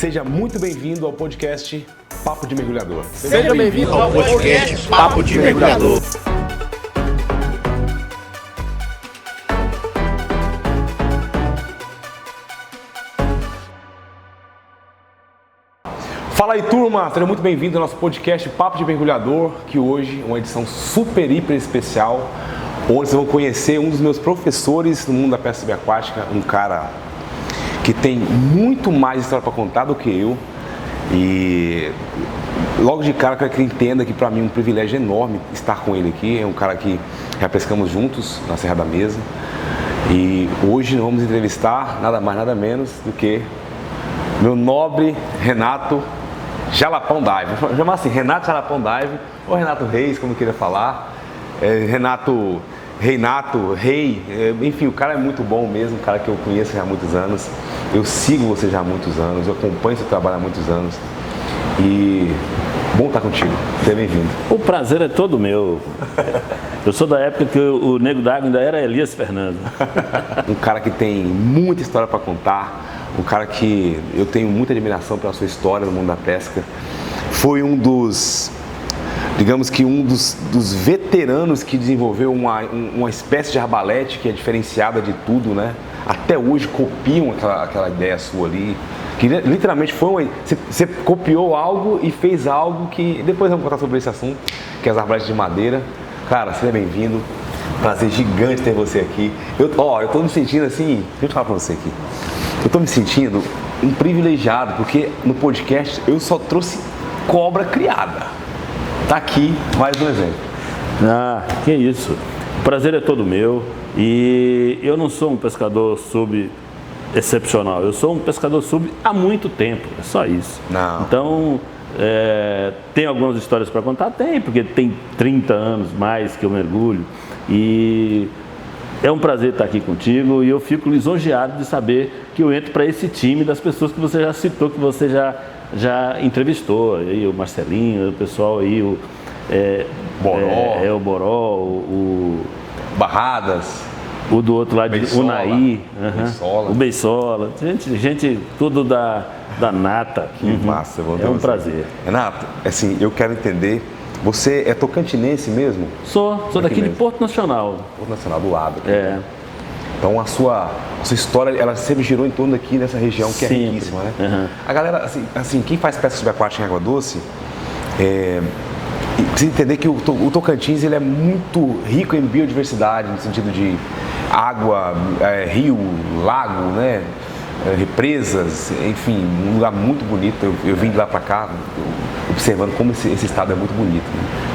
Seja muito bem-vindo ao podcast Papo de Mergulhador. Seja bem-vindo ao podcast Papo de Mergulhador. Fala aí, turma! Seja muito bem-vindo ao nosso podcast Papo de Mergulhador, que hoje é uma edição super, hiper especial, onde vocês vão conhecer um dos meus professores no mundo da pesca subaquática, um cara que tem muito mais história para contar do que eu. E logo de cara, eu quero que entenda que para mim é um privilégio enorme estar com ele aqui. É um cara que já pescamos juntos na Serra da Mesa. E hoje nós vamos entrevistar nada mais, nada menos do que meu nobre Renato Jalapão Dive. Vou chamar assim, Renato Jalapão Dive, ou Renato Reis, como eu queria falar. Reinato, Rei, enfim, o cara é muito bom mesmo, um cara que eu conheço já há muitos anos. Eu sigo você já há muitos anos, eu acompanho seu trabalho há muitos anos. E bom estar contigo, seja bem-vindo. O prazer é todo meu. Eu sou da época que o Nego d'Água ainda era Elias Fernando. Um cara que tem muita história para contar, um cara que eu tenho muita admiração pela sua história no mundo da pesca. Foi um dos, digamos que um dos veteranos que desenvolveu uma espécie de arbalete que é diferenciada de tudo, né? Até hoje copiam aquela ideia sua ali, que literalmente foi você copiou algo e fez algo que, depois vamos contar sobre esse assunto, que é as arbaletes de madeira. Cara, seja bem-vindo, prazer gigante ter você aqui. Eu tô me sentindo assim, deixa eu falar pra você aqui, eu tô me sentindo um privilegiado, porque no podcast eu só trouxe cobra criada. Tá aqui mais um exemplo. Ah, que isso. O prazer é todo meu. E eu não sou um pescador sub excepcional. Eu sou um pescador sub há muito tempo. É só isso. Não. Então, tem algumas histórias para contar? Tem, porque tem 30 anos mais que eu mergulho. E é um prazer estar aqui contigo. E eu fico lisonjeado de saber que eu entro para esse time das pessoas que você já citou, que você já entrevistou, aí o Marcelinho, o pessoal aí, o Boró, o Barradas, o do outro lado, Beisola, o Naí, Beisola. o Beisola, gente tudo da nata. Que massa, eu vou ter É um você. prazer. Renato, assim, eu quero entender, você é tocantinense mesmo? Sou daqui de mesmo. Porto Nacional. Porto Nacional, do lado. Aqui. É. Então a sua história, ela sempre girou em torno daqui nessa região que Sempre. é riquíssima, né? Uhum. A galera, assim, quem faz pesca subaquática em água doce, precisa entender que o Tocantins ele é muito rico em biodiversidade, no sentido de água, rio, lago, né? Represas, enfim, um lugar muito bonito. Eu vim de lá para cá observando como esse estado é muito bonito,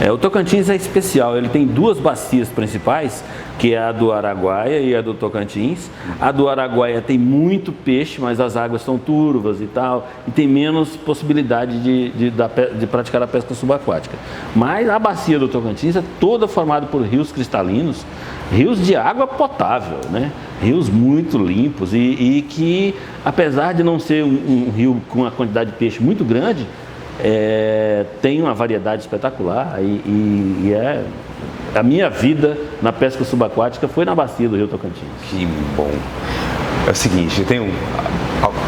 né? O Tocantins é especial, ele tem duas bacias principais, que é a do Araguaia e a do Tocantins. A do Araguaia tem muito peixe, mas as águas são turvas e tal, e tem menos possibilidade de praticar a pesca subaquática. Mas a bacia do Tocantins é toda formada por rios cristalinos, rios de água potável, né? Rios muito limpos e que, apesar de não ser um rio com uma quantidade de peixe muito grande, tem uma variedade espetacular e a minha vida na pesca subaquática foi na bacia do Rio Tocantins. Que bom. É o seguinte, eu tenho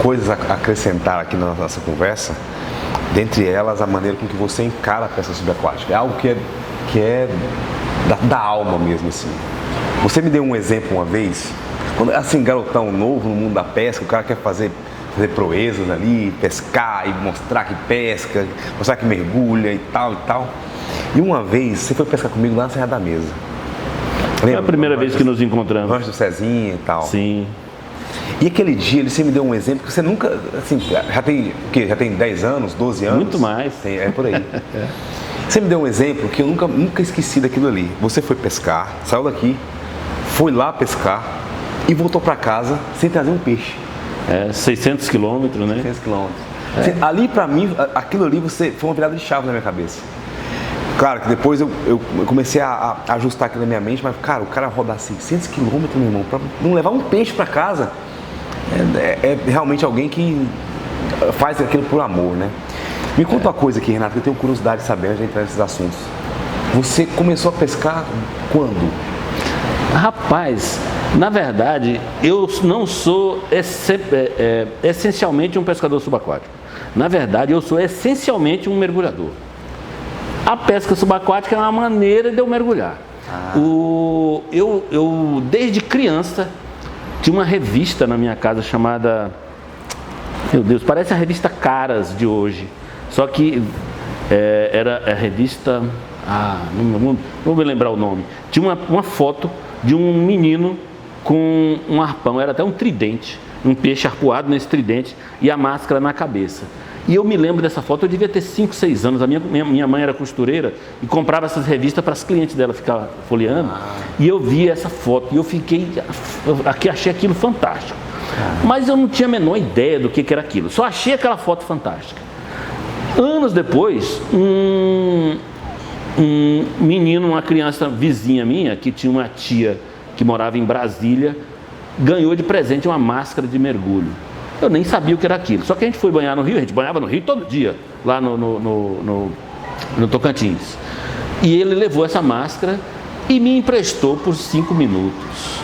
coisas a acrescentar aqui na nossa conversa, dentre elas a maneira com que você encara a pesca subaquática. É algo que é da alma mesmo, assim. Você me deu um exemplo uma vez, quando assim, garotão novo no mundo da pesca, o cara quer fazer proezas ali, pescar e mostrar que pesca, mostrar que mergulha e tal e tal. E uma vez você foi pescar comigo lá na Serra da Mesa. Foi a primeira vez que nos encontramos. Rancho do Cezinha e tal. Sim. E aquele dia você me deu um exemplo que você nunca, assim, já tem o quê? Já tem 10 anos, 12 anos? Muito mais. É por aí. Você me deu um exemplo que eu nunca esqueci daquilo ali. Você foi pescar, saiu daqui, foi lá pescar e voltou para casa sem trazer um peixe. 600 quilômetros, né? 600 quilômetros. Ali pra mim, aquilo ali foi uma virada de chave na minha cabeça. Claro que depois eu comecei a ajustar aquilo na minha mente, mas cara, o cara rodar 600 quilômetros, meu irmão, pra não levar um peixe pra casa, é realmente alguém que faz aquilo por amor, né? Me conta uma coisa aqui, Renato, que eu tenho curiosidade de saber antes de entrar nesses assuntos. Você começou a pescar quando? Rapaz, na verdade, eu não sou essencialmente um pescador subaquático. Na verdade, eu sou essencialmente um mergulhador. A pesca subaquática é uma maneira de eu mergulhar. Eu desde criança, tinha uma revista na minha casa chamada... Meu Deus, parece a revista Caras de hoje. Só que era a revista... não vou me lembrar o nome. Tinha uma foto de um menino com um arpão, era até um tridente, um peixe arpoado nesse tridente e a máscara na cabeça. E eu me lembro dessa foto, eu devia ter 5, 6 anos. A minha mãe era costureira e comprava essas revistas para as clientes dela ficar folheando. E eu vi essa foto e eu achei aquilo fantástico. Mas eu não tinha a menor ideia do que era aquilo. Só achei aquela foto fantástica. Anos depois, um menino, uma criança vizinha minha, que tinha uma tia que morava em Brasília, ganhou de presente uma máscara de mergulho. Eu nem sabia o que era aquilo. Só que a gente foi banhar no Rio, a gente banhava no Rio todo dia, lá no Tocantins. E ele levou essa máscara e me emprestou por 5 minutos.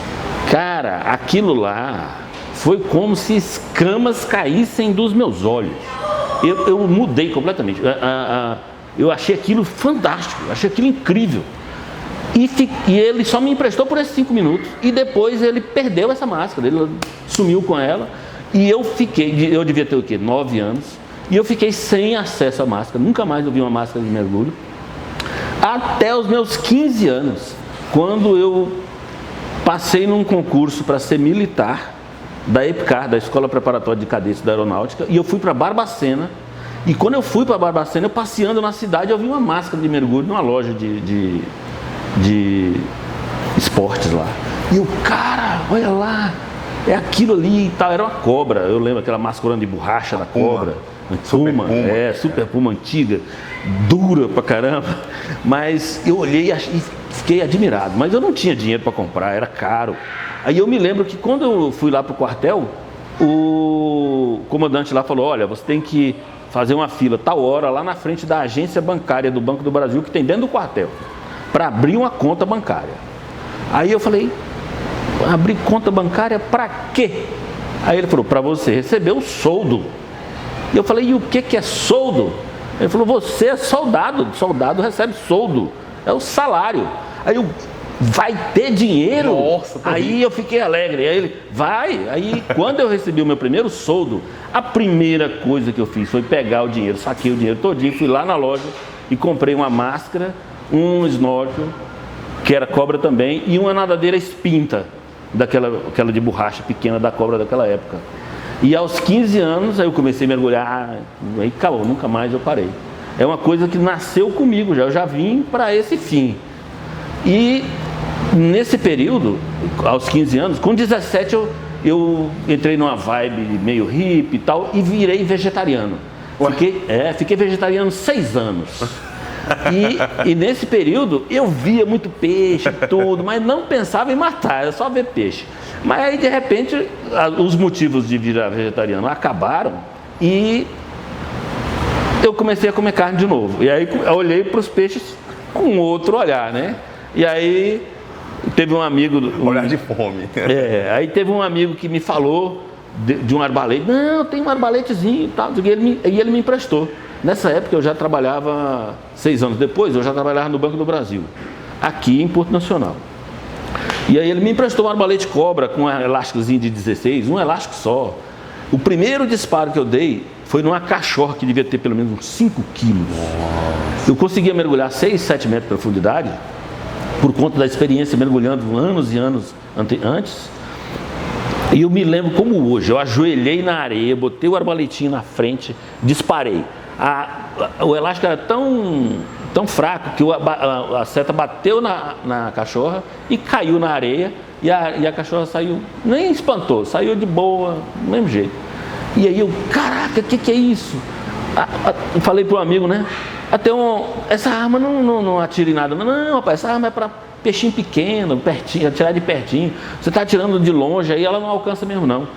Cara, aquilo lá foi como se escamas caíssem dos meus olhos. Eu mudei completamente. Eu achei aquilo fantástico, achei aquilo incrível. E ele só me emprestou por esses 5 minutos. E depois ele perdeu essa máscara, ele sumiu com ela. E eu devia ter o quê? 9 anos. E eu fiquei sem acesso à máscara. Nunca mais eu vi uma máscara de mergulho. Até os meus 15 anos, quando eu passei num concurso para ser militar da EPCAR, da Escola Preparatória de Cadetes da Aeronáutica. E eu fui para Barbacena. E quando eu fui para Barbacena, eu passeando na cidade, eu vi uma máscara de mergulho numa loja de esportes lá. E eu, cara, olha lá, é aquilo ali e tal. Era uma cobra, eu lembro aquela máscara de borracha da cobra. Puma, Super Puma antiga, dura pra caramba. Mas eu olhei e fiquei admirado. Mas eu não tinha dinheiro para comprar, era caro. Aí eu me lembro que quando eu fui lá pro quartel, o comandante lá falou: olha, você tem que fazer uma fila tal hora lá na frente da agência bancária do Banco do Brasil, que tem dentro do quartel, para abrir uma conta bancária. Aí eu falei: abrir conta bancária para quê? Aí ele falou: para você receber o soldo. E eu falei: e o que é soldo? Ele falou: você é soldado, soldado recebe soldo, é o salário. Aí eu: vai ter dinheiro? Nossa, aí eu fiquei alegre. Aí ele: vai. Aí quando eu recebi o meu primeiro soldo, a primeira coisa que eu fiz foi pegar o dinheiro, saquei o dinheiro todinho, fui lá na loja e comprei uma máscara, um snorkel, que era cobra também, e uma nadadeira espinta, aquela de borracha pequena da cobra daquela época. E aos 15 anos, aí eu comecei a mergulhar, aí acabou, nunca mais eu parei. É uma coisa que nasceu comigo já, eu já vim para esse fim. E nesse período, aos 15 anos, com 17 eu entrei numa vibe meio hippie e tal, e virei vegetariano. Fiquei vegetariano 6 anos. E nesse período eu via muito peixe e tudo, mas não pensava em matar, era só ver peixe. Mas aí de repente os motivos de virar vegetariano acabaram e eu comecei a comer carne de novo. E aí eu olhei para os peixes com outro olhar, né? E aí teve um amigo... Olhar de fome. Aí teve um amigo que me falou de um arbalete. Não, tem um arbaletezinho e tal. E ele me emprestou. Nessa época eu já trabalhava, 6 anos depois, eu já trabalhava no Banco do Brasil, aqui em Porto Nacional. E aí ele me emprestou um arbalete cobra com um elásticozinho de 16, um elástico só. O primeiro disparo que eu dei foi numa cachorra que devia ter pelo menos uns 5 quilos. Eu conseguia mergulhar 6, 7 metros de profundidade, por conta da experiência mergulhando anos e anos antes. E eu me lembro como hoje, eu ajoelhei na areia, botei o arbaletinho na frente, disparei. O elástico era tão fraco que a seta bateu na cachorra e caiu na areia, e a cachorra saiu, nem espantou, saiu de boa, do mesmo jeito. E aí eu: caraca, o que é isso? Falei para um amigo, né? Essa arma não atira em nada. Não, rapaz, essa arma é para peixinho pequeno, pertinho, atirar de pertinho. Você está atirando de longe, aí ela não alcança mesmo não.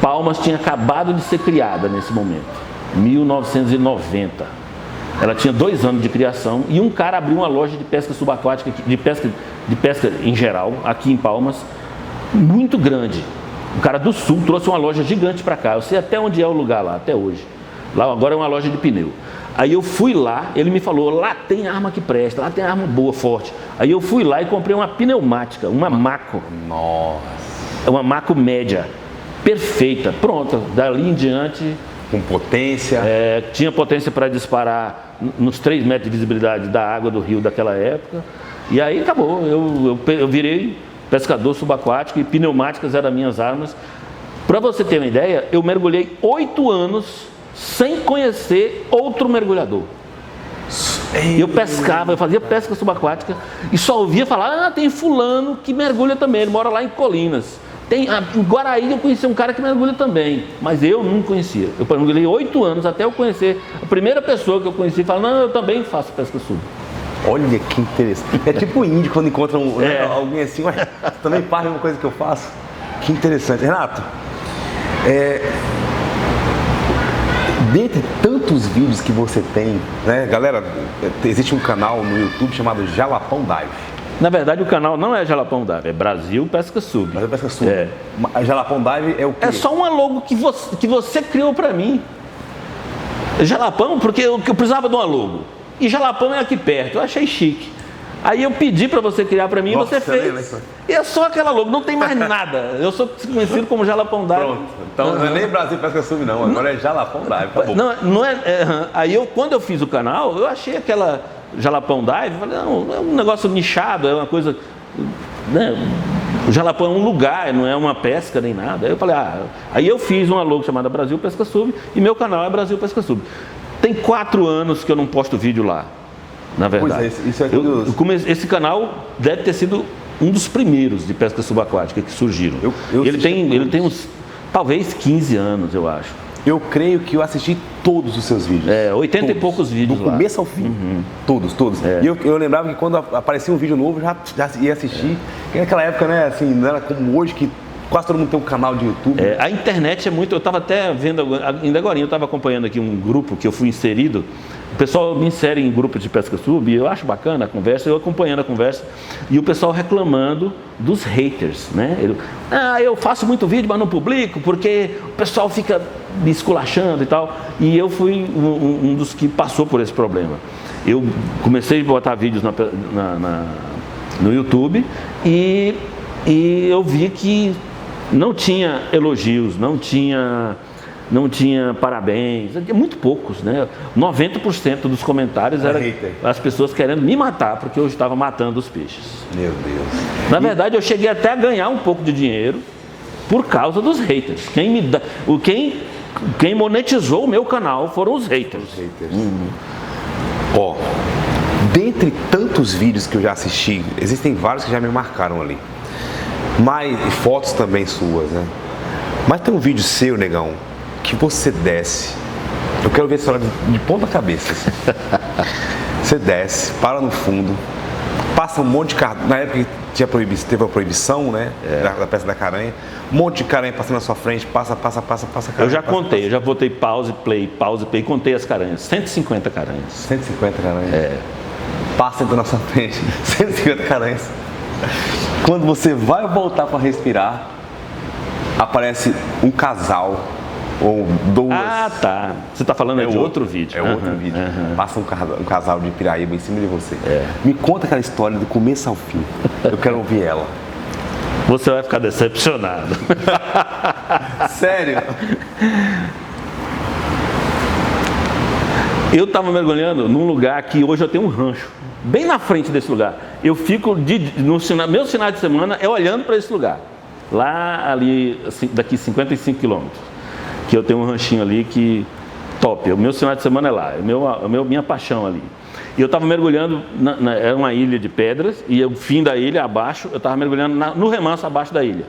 Palmas tinha acabado de ser criada nesse momento, 1990. Ela tinha 2 anos de criação e um cara abriu uma loja de pesca subaquática, de pesca em geral, aqui em Palmas, muito grande. O cara do sul trouxe uma loja gigante para cá. Eu sei até onde é o lugar lá, até hoje. Lá agora é uma loja de pneu. Aí eu fui lá, ele me falou, lá tem arma que presta, lá tem arma boa, forte. Aí eu fui lá e comprei uma pneumática, uma Mako. Nossa. Uma Mako média, perfeita, pronta. Dali em diante... Com potência. Tinha potência para disparar nos 3 metros de visibilidade da água do rio daquela época. E aí acabou, eu virei pescador subaquático e pneumáticas eram minhas armas. Para você ter uma ideia, eu mergulhei 8 anos sem conhecer outro mergulhador. Eu pescava, eu fazia pesca subaquática e só ouvia falar, tem fulano que mergulha também, ele mora lá em Colinas. Em Guaraí eu conheci um cara que mergulha também, mas eu não conhecia. Eu mergulhei 8 anos até eu conhecer a primeira pessoa que eu conheci e falar, não, eu também faço pesca sub. Olha que interessante. É tipo o índio quando encontra alguém assim, ué, também faz a mesma coisa que eu faço. Que interessante. Renato, dentre tantos vídeos que você tem, né, galera, existe um canal no YouTube chamado Jalapão Dive. Na verdade o canal não é Jalapão Dive, é Brasil Pesca Sub. Brasil Pesca Sub. A Jalapão Dive é o quê? É só uma logo que você criou pra mim. Jalapão, porque eu precisava de uma logo. E Jalapão é aqui perto, eu achei chique. Aí eu pedi para você criar para mim e você fez. E é só aquela logo, não tem mais nada. Eu sou conhecido como Jalapão Dive. Pronto. Então não é nem Brasil Pesca Sub não, agora é Jalapão Dive. Tá bom. Não é, aí quando eu fiz o canal, eu achei aquela Jalapão Dive, falei, não, é um negócio nichado, é uma coisa, né? O Jalapão é um lugar, não é uma pesca nem nada. Aí eu falei, aí eu fiz uma logo chamada Brasil Pesca Sub e meu canal é Brasil Pesca Sub. Tem 4 anos que eu não posto vídeo lá, na verdade. Pois é, isso é curioso. Esse canal deve ter sido um dos primeiros de pesca subaquática que surgiram. Ele tem uns, talvez 15 anos, eu acho. Eu creio que eu assisti todos os seus vídeos. 80 e poucos vídeos do lá. Do começo ao fim. Todos. E eu lembrava que quando aparecia um vídeo novo, já ia assistir. E naquela época, né, assim, não era como hoje que quase todo mundo tem um canal de YouTube. A internet é muito... Eu estava até vendo, ainda agora, eu estava acompanhando aqui um grupo que eu fui inserido. O pessoal me insere em grupos de pesca sub, eu acho bacana a conversa, eu acompanhando a conversa, e o pessoal reclamando dos haters, né? Eu faço muito vídeo, mas não publico, porque o pessoal fica me esculachando e tal. E eu fui um dos que passou por esse problema. Eu comecei a botar vídeos no YouTube e eu vi que não tinha elogios, não tinha parabéns, muito poucos, né? 90% dos comentários eram as pessoas querendo me matar porque eu estava matando os peixes. Meu Deus. Na verdade, eu cheguei até a ganhar um pouco de dinheiro por causa dos haters. Quem monetizou o meu canal foram os haters. Ó, dentre tantos vídeos que eu já assisti, existem vários que já me marcaram ali. Mas fotos também suas, né? Mas tem um vídeo seu, negão, que você desce. Eu quero ver essa história de ponta cabeça. Assim. Você desce, para no fundo, passa um monte de caranha. Na época que teve a proibição, né? Da pesca da caranha. Um monte de caranha passando na sua frente, passa caranha. Eu já contei, eu já botei pause, play, contei as caranhas. 150 caranhas. 150 caranhas? Passa então na sua frente, 150 caranhas. Quando você vai voltar para respirar, aparece um casal ou duas. Ah, tá. Você está falando de outro vídeo. É outro vídeo. Passa um casal de Piraíba em cima de você. Me conta aquela história do começo ao fim. Eu quero ouvir ela. Você vai ficar decepcionado. Sério? Eu estava mergulhando num lugar que hoje eu tenho um rancho. Bem na frente desse lugar. Eu fico, meus finais de semana é olhando para esse lugar. Lá, ali, daqui 55 quilômetros. Que eu tenho um ranchinho ali que top. O meu final de semana é lá. Minha paixão ali. E eu estava mergulhando, era uma ilha de pedras. E o fim da ilha, abaixo, eu estava mergulhando no remanso abaixo da ilha.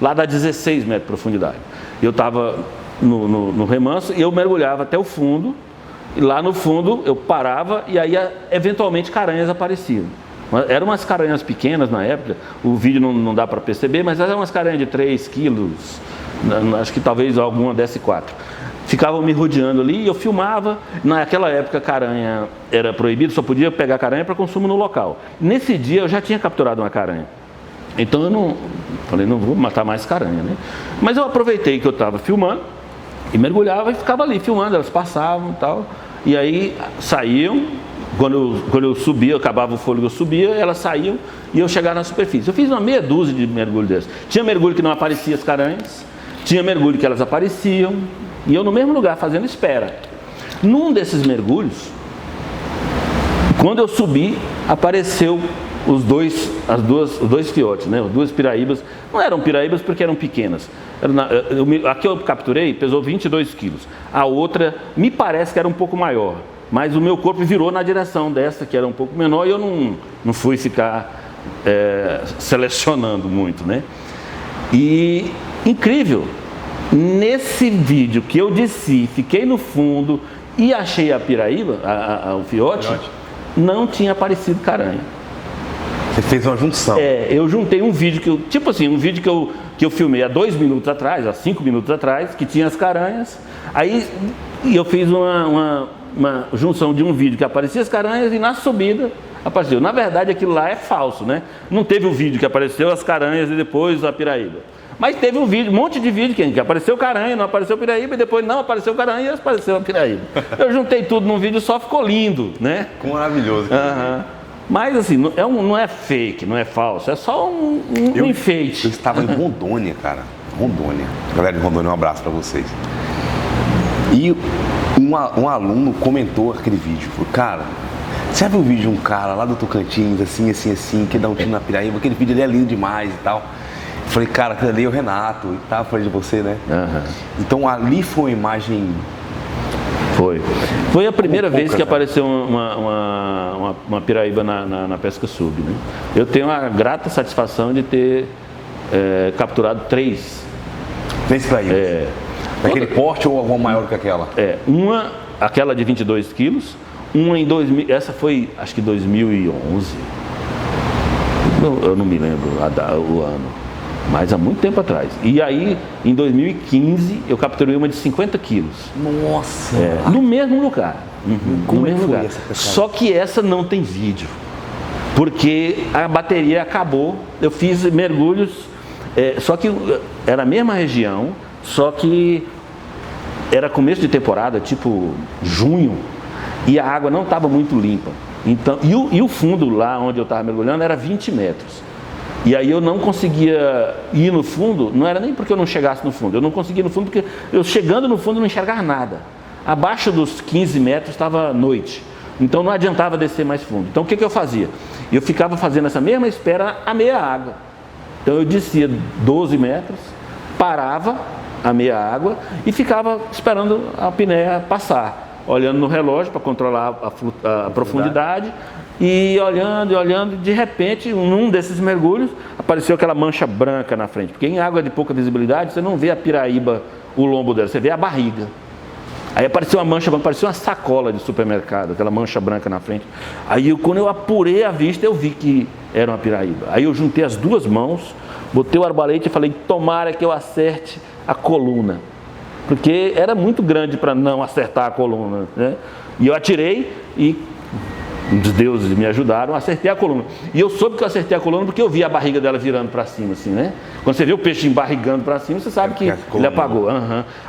Lá dá 16 metros de profundidade. Eu estava no remanso e eu mergulhava até o fundo. E lá no fundo eu parava e aí eventualmente caranhas apareciam. Eram umas caranhas pequenas na época, o vídeo não dá para perceber, mas eram umas caranhas de 3 quilos, acho que talvez alguma desse 4. Ficavam me rodeando ali e eu filmava. Naquela época caranha era proibido, só podia pegar caranha para consumo no local. Nesse dia eu já tinha capturado uma caranha. Então eu falei, não vou matar mais caranha, né? Mas eu aproveitei que eu estava filmando, E mergulhava e ficava ali filmando, elas passavam e tal. E aí saíam, quando eu subia, acabava o fôlego, eu subia, elas saíam e eu chegava na superfície. Eu fiz uma meia dúzia de mergulho desses. Tinha mergulho que não aparecia as caranhas, tinha mergulho que elas apareciam, e eu no mesmo lugar fazendo espera. Num desses mergulhos, quando eu subi, apareceu os dois fiotes, né? As duas piraíbas. Não eram piraíbas porque eram pequenas. A que eu capturei pesou 22 quilos. A outra me parece que era um pouco maior. Mas o meu corpo virou na direção dessa, que era um pouco menor, e eu não fui ficar selecionando muito, né? E, incrível, nesse vídeo que eu desci, fiquei no fundo e achei a piraíba, o fiote, não tinha aparecido caranha. Você fez uma junção. Eu juntei um vídeo um vídeo que eu filmei há 2 minutos atrás, há 5 minutos atrás, que tinha as caranhas. Aí eu fiz uma junção de um vídeo que aparecia as caranhas e na subida apareceu. Na verdade, aquilo lá é falso, né? Não teve o vídeo que apareceu as caranhas e depois a piraíba. Mas teve um vídeo, um monte de vídeo que apareceu caranha, não apareceu piraíba, e depois não apareceu caranha e apareceu a piraíba. Eu juntei tudo num vídeo só, ficou lindo, né? Ficou maravilhoso. Mas assim, não é fake, não é falso, é só um enfeite. Eu estava em Rondônia, cara. Rondônia. Galera de Rondônia, um abraço pra vocês. E um aluno comentou aquele vídeo. Falou, cara, você já viu o vídeo de um cara lá do Tocantins, assim, que dá um tiro na piraíba? Aquele vídeo ali é lindo demais e tal. Eu falei, cara, aquele ali é o Renato e tal. Falei de você, né? Então ali foi uma imagem... Foi a primeira vez que apareceu uma piraíba na pesca sub, né? Eu tenho a grata satisfação de ter capturado 3. 3 piraíbas? Daquele porte ou alguma maior que aquela? Aquela de 22 quilos, uma em 2000, essa foi acho que 2011, eu não me lembro o ano, mas há muito tempo atrás. E aí, em 2015, eu capturei uma de 50 quilos. Nossa! No mesmo lugar. No mesmo lugar. Só que essa não tem vídeo, porque a bateria acabou. Eu fiz mergulhos, só que era a mesma região, só que era começo de temporada, tipo junho, e a água não estava muito limpa. Então, e o fundo lá onde eu estava mergulhando era 20 metros. E aí eu não conseguia ir no fundo, não era nem porque eu não chegasse no fundo, eu não conseguia ir no fundo porque eu chegando no fundo não enxergava nada. Abaixo dos 15 metros estava noite, então não adiantava descer mais fundo. Então o que eu fazia? Eu ficava fazendo essa mesma espera a meia água. Então eu descia 12 metros, parava a meia água e ficava esperando a apneia passar, olhando no relógio para controlar a profundidade. E olhando, de repente, num desses mergulhos, apareceu aquela mancha branca na frente. Porque em água de pouca visibilidade, você não vê a piraíba, o lombo dela, você vê a barriga. Aí apareceu uma mancha, parecia uma sacola de supermercado, aquela mancha branca na frente. Aí quando eu apurei a vista, eu vi que era uma piraíba. Aí eu juntei as 2 mãos, botei o arbalete e falei, tomara que eu acerte a coluna. Porque era muito grande para não acertar a coluna, né? E eu atirei e... os deuses me ajudaram, acertei a coluna. E eu soube que eu acertei a coluna porque eu vi a barriga dela virando para cima, assim, né? Quando você vê o peixe embarrigando para cima, você sabe que ele apagou.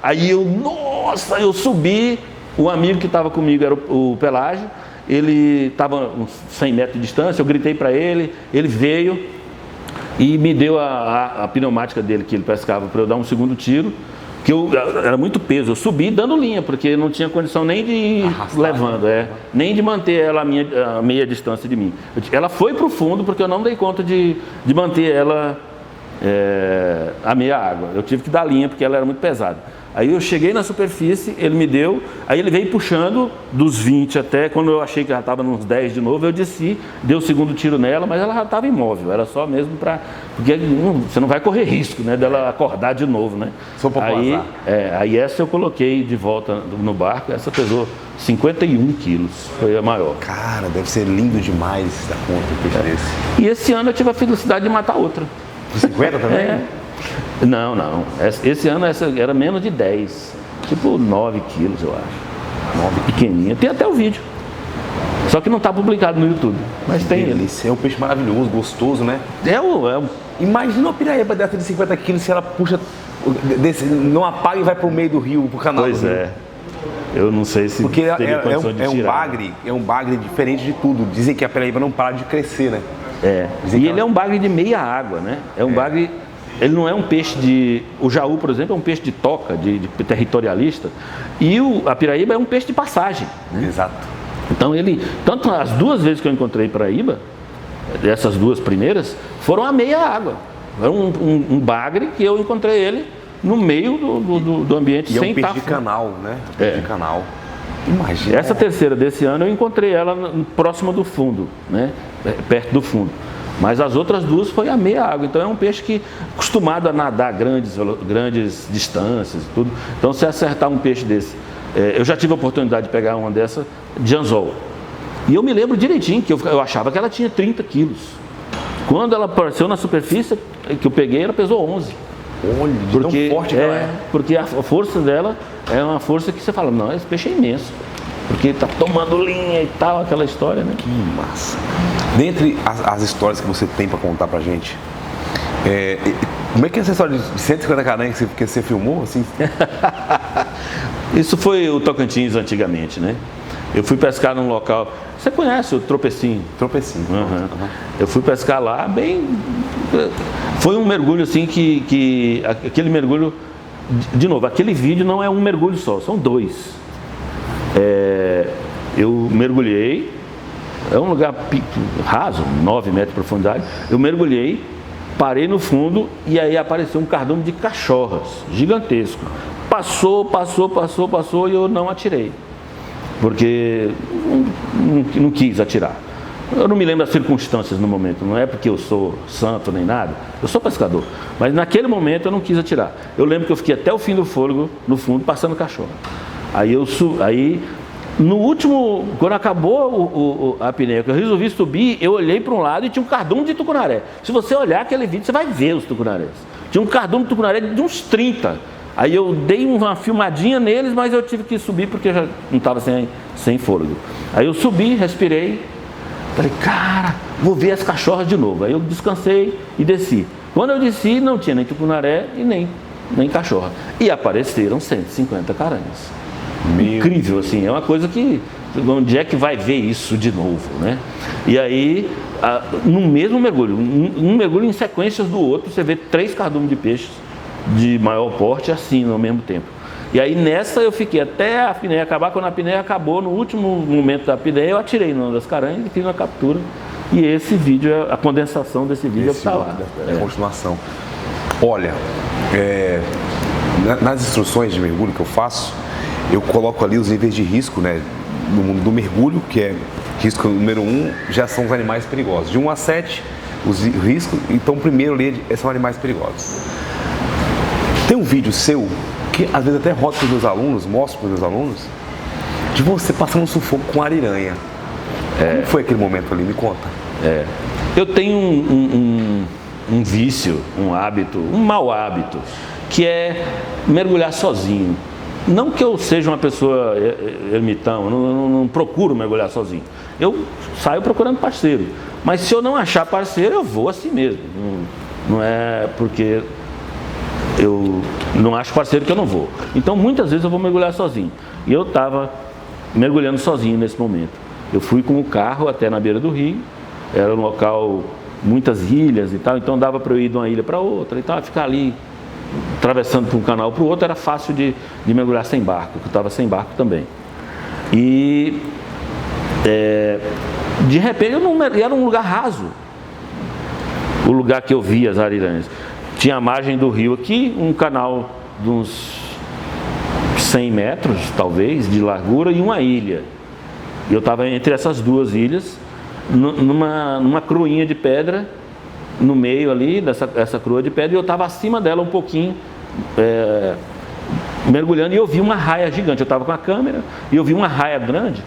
Aí eu subi, o amigo que estava comigo era o Pelágio, ele estava uns 100 metros de distância, eu gritei para ele, ele veio e me deu a pneumática dele que ele pescava para eu dar um segundo tiro. Que era muito peso, eu subi dando linha, porque não tinha condição nem de ir levando, nem de manter ela a meia distância de mim. Ela foi para o fundo porque eu não dei conta de manter ela a meia água. Eu tive que dar linha porque ela era muito pesada. Aí eu cheguei na superfície, ele me deu, aí ele veio puxando dos 20 até, quando eu achei que já estava nos 10 de novo, eu desci, dei o segundo tiro nela, mas ela já estava imóvel, era só mesmo para... Porque você não vai correr risco, né, dela acordar de novo, né? Aí essa eu coloquei de volta no barco, essa pesou 51 quilos, foi a maior. Cara, deve ser lindo demais essa conta, um peixe desse. E esse ano eu tive a felicidade de matar outra. 50 também? Não. Esse ano essa era menos de 10. Tipo 9 quilos, eu acho. 9 pequenininha. Tem até o vídeo. Só que não está publicado no YouTube. Mas tem ele. É um peixe maravilhoso, gostoso, né? Imagina uma piraíba dessa de 50 quilos se ela puxa não apaga e vai pro meio do rio, pro canal Pois do rio. é. Eu não sei se Porque teria condição de tirar. é um bagre diferente de tudo. Dizem que a Piraíba não para de crescer, né? E ele é um bagre de meia água, né? É um bagre. Ele não é um peixe de. O jaú, por exemplo, é um peixe de toca, de territorialista. E a piraíba é um peixe de passagem. Né? Exato. Então tanto as duas vezes que eu encontrei piraíba, essas duas primeiras, foram a meia água. Era um bagre que eu encontrei ele no meio do ambiente, e sem é um peixe estar de canal, né? Peixe de canal. Imagina. Essa terceira desse ano eu encontrei ela próxima do fundo, né? Perto do fundo. Mas as outras duas foi a meia água. Então é um peixe que acostumado a nadar grandes distâncias e tudo. Então se acertar um peixe desse, eu já tive a oportunidade de pegar uma dessa de anzol. E eu me lembro direitinho que eu achava que ela tinha 30 quilos. Quando ela apareceu na superfície, que eu peguei, ela pesou 11. Olha, porque, tão forte que ela é. Porque a força dela é uma força que você fala, não, esse peixe é imenso. Porque tá tomando linha e tal, aquela história, né? Que massa. Dentre as histórias que você tem para contar pra gente, como é que é essa história de 150 caranhas que você filmou? Assim? Isso foi o Tocantins antigamente, né? Eu fui pescar num local... Você conhece o Tropecinho? Tropecinho. Uhum. Eu fui pescar lá, foi um mergulho assim que aquele mergulho... De novo, aquele vídeo não é um mergulho só, são dois. Eu mergulhei, é um lugar raso, 9 metros de profundidade. Eu mergulhei, parei no fundo e aí apareceu um cardume de cachorras, gigantesco. Passou e eu não atirei, porque não quis atirar. Eu não me lembro das circunstâncias no momento, não é porque eu sou santo nem nada, eu sou pescador, mas naquele momento eu não quis atirar. Eu lembro que eu fiquei até o fim do fôlego no fundo passando cachorro. Aí no último, quando acabou a apneia, que eu resolvi subir, eu olhei para um lado e tinha um cardume de tucunaré. Se você olhar aquele vídeo, você vai ver os tucunarés. Tinha um cardume de tucunaré de uns 30. Aí eu dei uma filmadinha neles, mas eu tive que subir porque eu já não estava sem fôlego. Aí eu subi, respirei, falei, cara, vou ver as cachorras de novo. Aí eu descansei e desci. Quando eu desci, não tinha nem tucunaré e nem cachorra. E apareceram 150 caranhas. Incrível, assim, é uma coisa que, onde é que vai ver isso de novo, né? E aí, no mesmo mergulho, um mergulho em sequências do outro, você vê 3 cardumes de peixes de maior porte assim, ao mesmo tempo. E aí nessa eu fiquei até a apneia acabar. Quando a apneia acabou, no último momento da apneia, eu atirei numa das caranhas e fiz uma captura. E esse vídeo, a condensação desse vídeo é o que está lá. É a continuação. Olha, nas instruções de mergulho que eu faço, eu coloco ali os níveis de risco, né? No mundo do mergulho, que é risco número 1, já são os animais perigosos. De 1 a 7, os riscos, então primeiro ali são animais perigosos. Tem um vídeo seu, que às vezes até rodo para os meus alunos, mostro para os meus alunos, de você passando um sufoco com ariranha. Como foi aquele momento ali? Me conta. Eu tenho um vício, um hábito, um mau hábito, que é mergulhar sozinho. Não que eu seja uma pessoa ermitão, eu não procuro mergulhar sozinho. Eu saio procurando parceiro. Mas se eu não achar parceiro, eu vou assim mesmo. Não é porque eu não acho parceiro que eu não vou. Então muitas vezes eu vou mergulhar sozinho. E eu estava mergulhando sozinho nesse momento. Eu fui com o carro até na beira do rio. Era um local, muitas ilhas e tal. Então dava para eu ir de uma ilha para outra e tal. Ficar ali atravessando de um canal para o outro era fácil de mergulhar sem barco, porque eu estava sem barco também. E de repente era um lugar raso, o lugar que eu via as ariranhas. Tinha a margem do rio aqui, um canal de uns 100 metros, talvez, de largura e uma ilha. E eu estava entre essas duas ilhas, numa cruinha de pedra, no meio ali dessa crua de pedra, e eu estava acima dela um pouquinho, mergulhando, e eu vi uma raia gigante. Eu estava com a câmera e eu vi uma raia grande,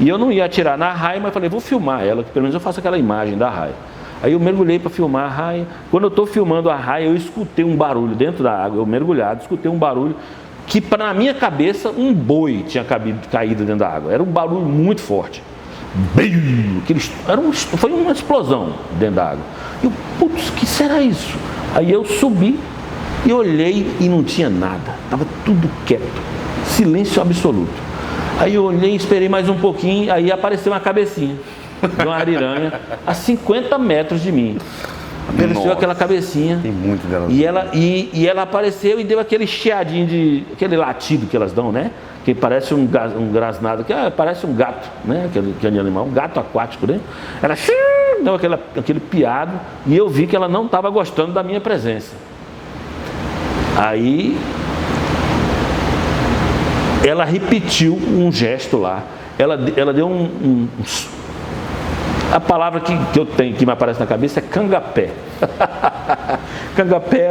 e eu não ia atirar na raia, mas falei, vou filmar ela, que pelo menos eu faço aquela imagem da raia. Aí eu mergulhei para filmar a raia. Quando eu estou filmando a raia, eu escutei um barulho dentro da água, eu mergulhado, escutei um barulho que, na minha cabeça, um boi tinha caído dentro da água. Era um barulho muito forte. Foi uma explosão dentro da água. E eu, putz, que será isso? Aí eu subi E olhei e não tinha nada, estava tudo quieto, silêncio absoluto. Aí eu olhei, esperei mais um pouquinho, aí apareceu uma cabecinha de uma ariranha a 50 metros de mim. Apareceu aquela cabecinha. Tem muito delas. E ela apareceu e deu aquele chiadinho aquele latido que elas dão, né? Que parece um grasnado, que parece um gato, né? Aquele animal, um gato aquático, né? Ela deu aquele piado e eu vi que ela não estava gostando da minha presença. Aí ela repetiu um gesto lá. Ela deu a palavra que eu tenho, que me aparece na cabeça é cangapé. Cangapé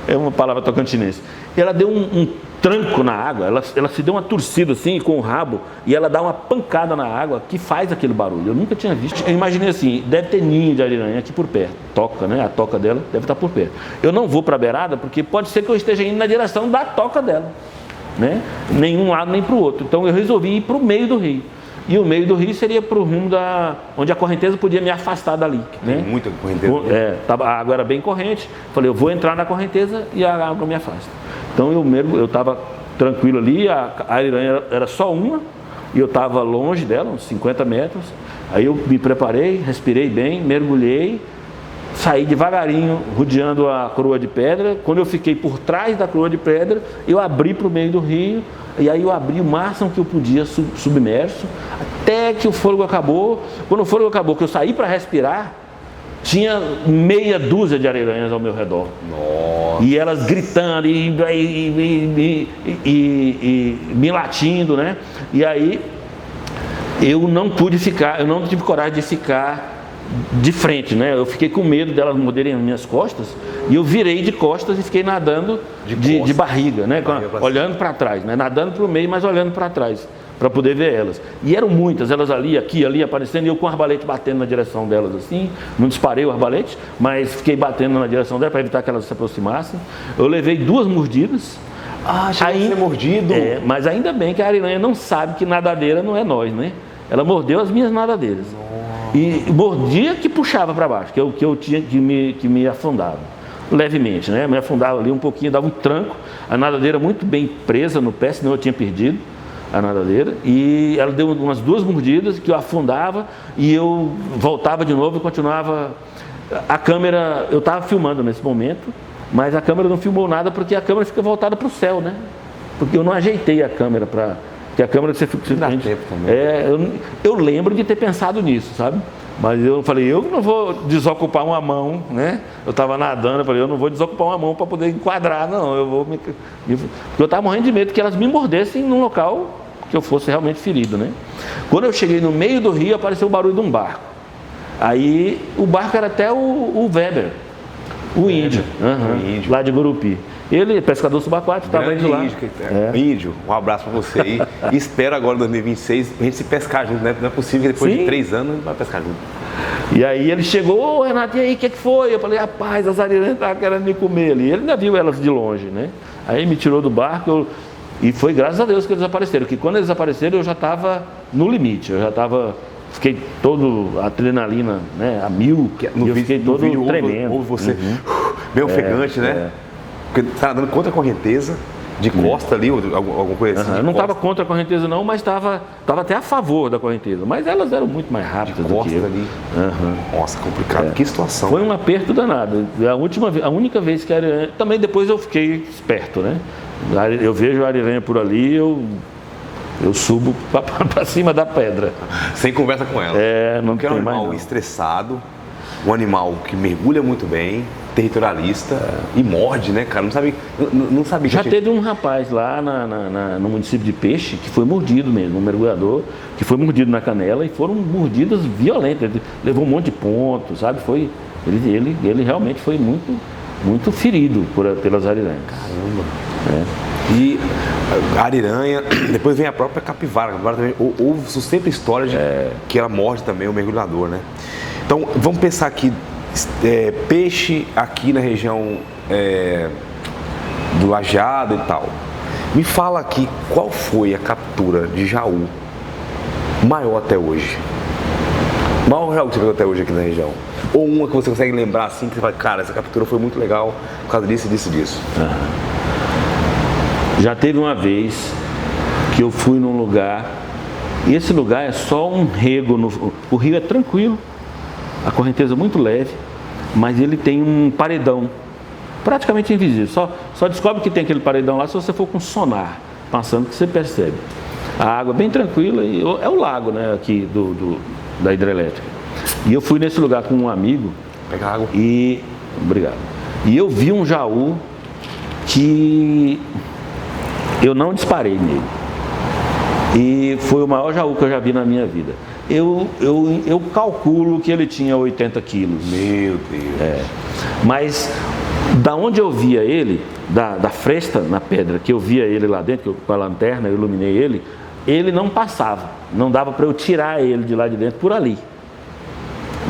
é uma palavra tocantinense. Ela deu um tranco na água, ela se deu uma torcida assim com o rabo e ela dá uma pancada na água que faz aquele barulho. Eu nunca tinha visto. Eu imaginei assim, deve ter ninho de ariranha aqui por perto. Toca, né? A toca dela deve estar por perto. Eu não vou para a beirada porque pode ser que eu esteja indo na direção da toca dela, né? Nem um lado nem para o outro. Então eu resolvi ir para o meio do rio. E o meio do rio seria para o rumo onde a correnteza podia me afastar dali, né? Tem muita correnteza. A água era bem corrente. Falei, eu vou entrar na correnteza e a água me afasta. Então eu estava tranquilo ali, a ariranha era só uma, e eu estava longe dela, uns 50 metros. Aí eu me preparei, respirei bem, mergulhei, saí devagarinho, rodeando a coroa de pedra. Quando eu fiquei por trás da coroa de pedra, eu abri para o meio do rio. E aí eu abri o máximo que eu podia submerso, até que o fôlego acabou. Quando o fôlego acabou, que eu saí para respirar, tinha meia dúzia de ariranhas ao meu redor. Nossa. E elas gritando e me latindo, né? E aí eu não tive coragem de ficar de frente, né? Eu fiquei com medo delas morderem as minhas costas e eu virei de costas e fiquei nadando de barriga, né? Olhando para trás, né? Nadando para o meio, mas olhando para trás para poder ver elas. E eram muitas, elas ali, aqui, ali aparecendo, e eu com o arbalete batendo na direção delas assim. Não disparei o arbalete, mas fiquei batendo na direção delas para evitar que elas se aproximassem. Eu levei 2 mordidas. Chegou a ser mordido. Mas ainda bem que a ariranha não sabe que nadadeira não é nós, né? Ela mordeu as minhas nadadeiras. E mordia que puxava para baixo, que eu tinha que me afundava levemente, né? Me afundava ali um pouquinho, dava um tranco, a nadadeira muito bem presa no pé, senão eu tinha perdido a nadadeira. E ela deu umas 2 mordidas que eu afundava e eu voltava de novo e continuava. A câmera, eu estava filmando nesse momento, mas a câmera não filmou nada porque a câmera fica voltada para o céu, né? Porque eu não ajeitei a câmera para... Porque a câmera você fica... Eu lembro de ter pensado nisso, sabe? Mas eu falei, eu não vou desocupar uma mão, né? Eu estava nadando, eu falei, eu não vou desocupar uma mão para poder enquadrar, não. Eu vou porque eu estava morrendo de medo que elas me mordessem num local que eu fosse realmente ferido, né? Quando eu cheguei no meio do rio, apareceu o barulho de um barco. Aí o barco era até o Weber, o índio, lá de Gurupi. Ele, pescador subaquático, estava indo lá. Índio, um abraço para você aí. E espero agora, em 2026, a gente se pescar junto, né? Não é possível que depois de 3 anos a gente vai pescar junto. E aí ele chegou, ô Renato, e aí, o que foi? Eu falei, rapaz, as ariranhas estavam querendo me comer ali. Ele ainda viu elas de longe, né? Aí me tirou do barco e foi graças a Deus que eles apareceram. Porque quando eles apareceram eu já estava no limite, fiquei todo adrenalina, né, a 1000, e eu fiquei todo tremendo. Ouve você bem ofegante, né? Porque você está nadando contra a correnteza, de costa ali, alguma coisa assim? Eu não estava contra a correnteza não, mas estava até a favor da correnteza. Mas elas eram muito mais rápidas do que eu. Ali. Nossa, complicado. Que situação. Foi um aperto danado. A única vez que a ariranha... Também depois eu fiquei esperto, né? Eu vejo a ariranha por ali, eu subo para cima da pedra. Sem conversa com ela. Não tem mais. Um animal estressado, um animal que mergulha muito bem, territorialista e morde, né, cara? Não sabia. Já teve um rapaz lá no município de Peixe que foi mordido mesmo, um mergulhador, que foi mordido na canela e foram mordidas violentas. Ele levou um monte de pontos, sabe? Ele realmente foi muito, muito ferido pelas ariranhas. Caramba! E a ariranha, depois vem a própria capivara. A capivara também, houve sempre história de que ela morde também o mergulhador, né? Então, vamos pensar aqui, peixe aqui na região do Lajeado e tal. Me fala aqui, qual foi a captura de jaú maior até hoje? O maior jaú que você pegou até hoje aqui na região? Ou uma que você consegue lembrar assim, que você fala, cara, essa captura foi muito legal por causa disso, disso, disso? Já teve uma vez que eu fui num lugar, e esse lugar é só um rego, o rio é tranquilo, a correnteza é muito leve, mas ele tem um paredão, praticamente invisível, só descobre que tem aquele paredão lá se você for com sonar, passando que você percebe. A água é bem tranquila, e é o lago, né, aqui da hidrelétrica. E eu fui nesse lugar com um amigo, pegar água. Obrigado. E eu vi um jaú que eu não disparei nele. E foi o maior jaú que eu já vi na minha vida. Eu calculo que ele tinha 80 quilos. Meu Deus. Mas da onde eu via ele, da fresta na pedra, que eu via ele lá dentro, que eu, com a lanterna eu iluminei ele não passava. Não dava para eu tirar ele de lá de dentro por ali.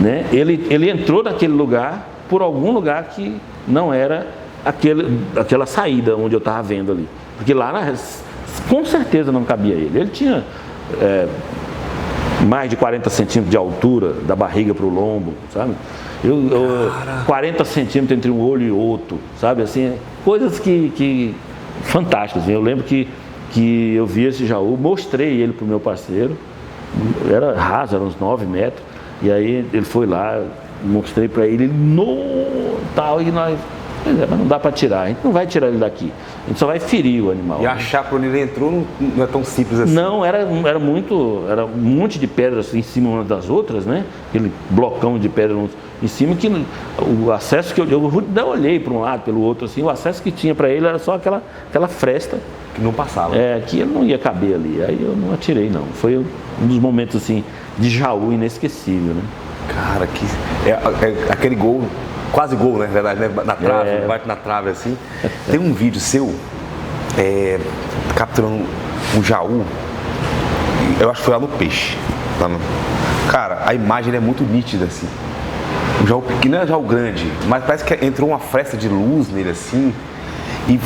Né? Ele entrou naquele lugar por algum lugar que não era aquela saída onde eu estava vendo ali. Porque lá com certeza não cabia ele. Ele tinha mais de 40 centímetros de altura da barriga para o lombo, sabe? 40 centímetros entre um olho e outro, sabe? Assim, coisas que fantásticas. Eu lembro que eu vi esse jaú, mostrei ele para o meu parceiro, era raso, era uns 9 metros, e aí ele foi lá, mostrei para ele, tal, e nós, mas não dá para tirar, a gente não vai tirar ele daqui, a gente só vai ferir o animal. E achar por onde ele entrou não é tão simples assim. Não, era um monte de pedras em cima umas das outras, né? Aquele blocão de pedra em cima, que o acesso que eu olhei para um lado, pelo outro, assim, o acesso que tinha para ele era só aquela fresta. Que não passava. Que ele não ia caber ali, aí eu não atirei não. Foi um dos momentos assim, de jaú inesquecível, né? Cara, aquele gol, quase gol, né, na verdade, né? Na trave, bate na trave assim. Tem um vídeo seu capturando um jaú, eu acho que foi lá no Peixe. Cara, a imagem é muito nítida assim. Um jaú pequeno, não é jaú grande, mas parece que entrou uma fresta de luz nele assim. E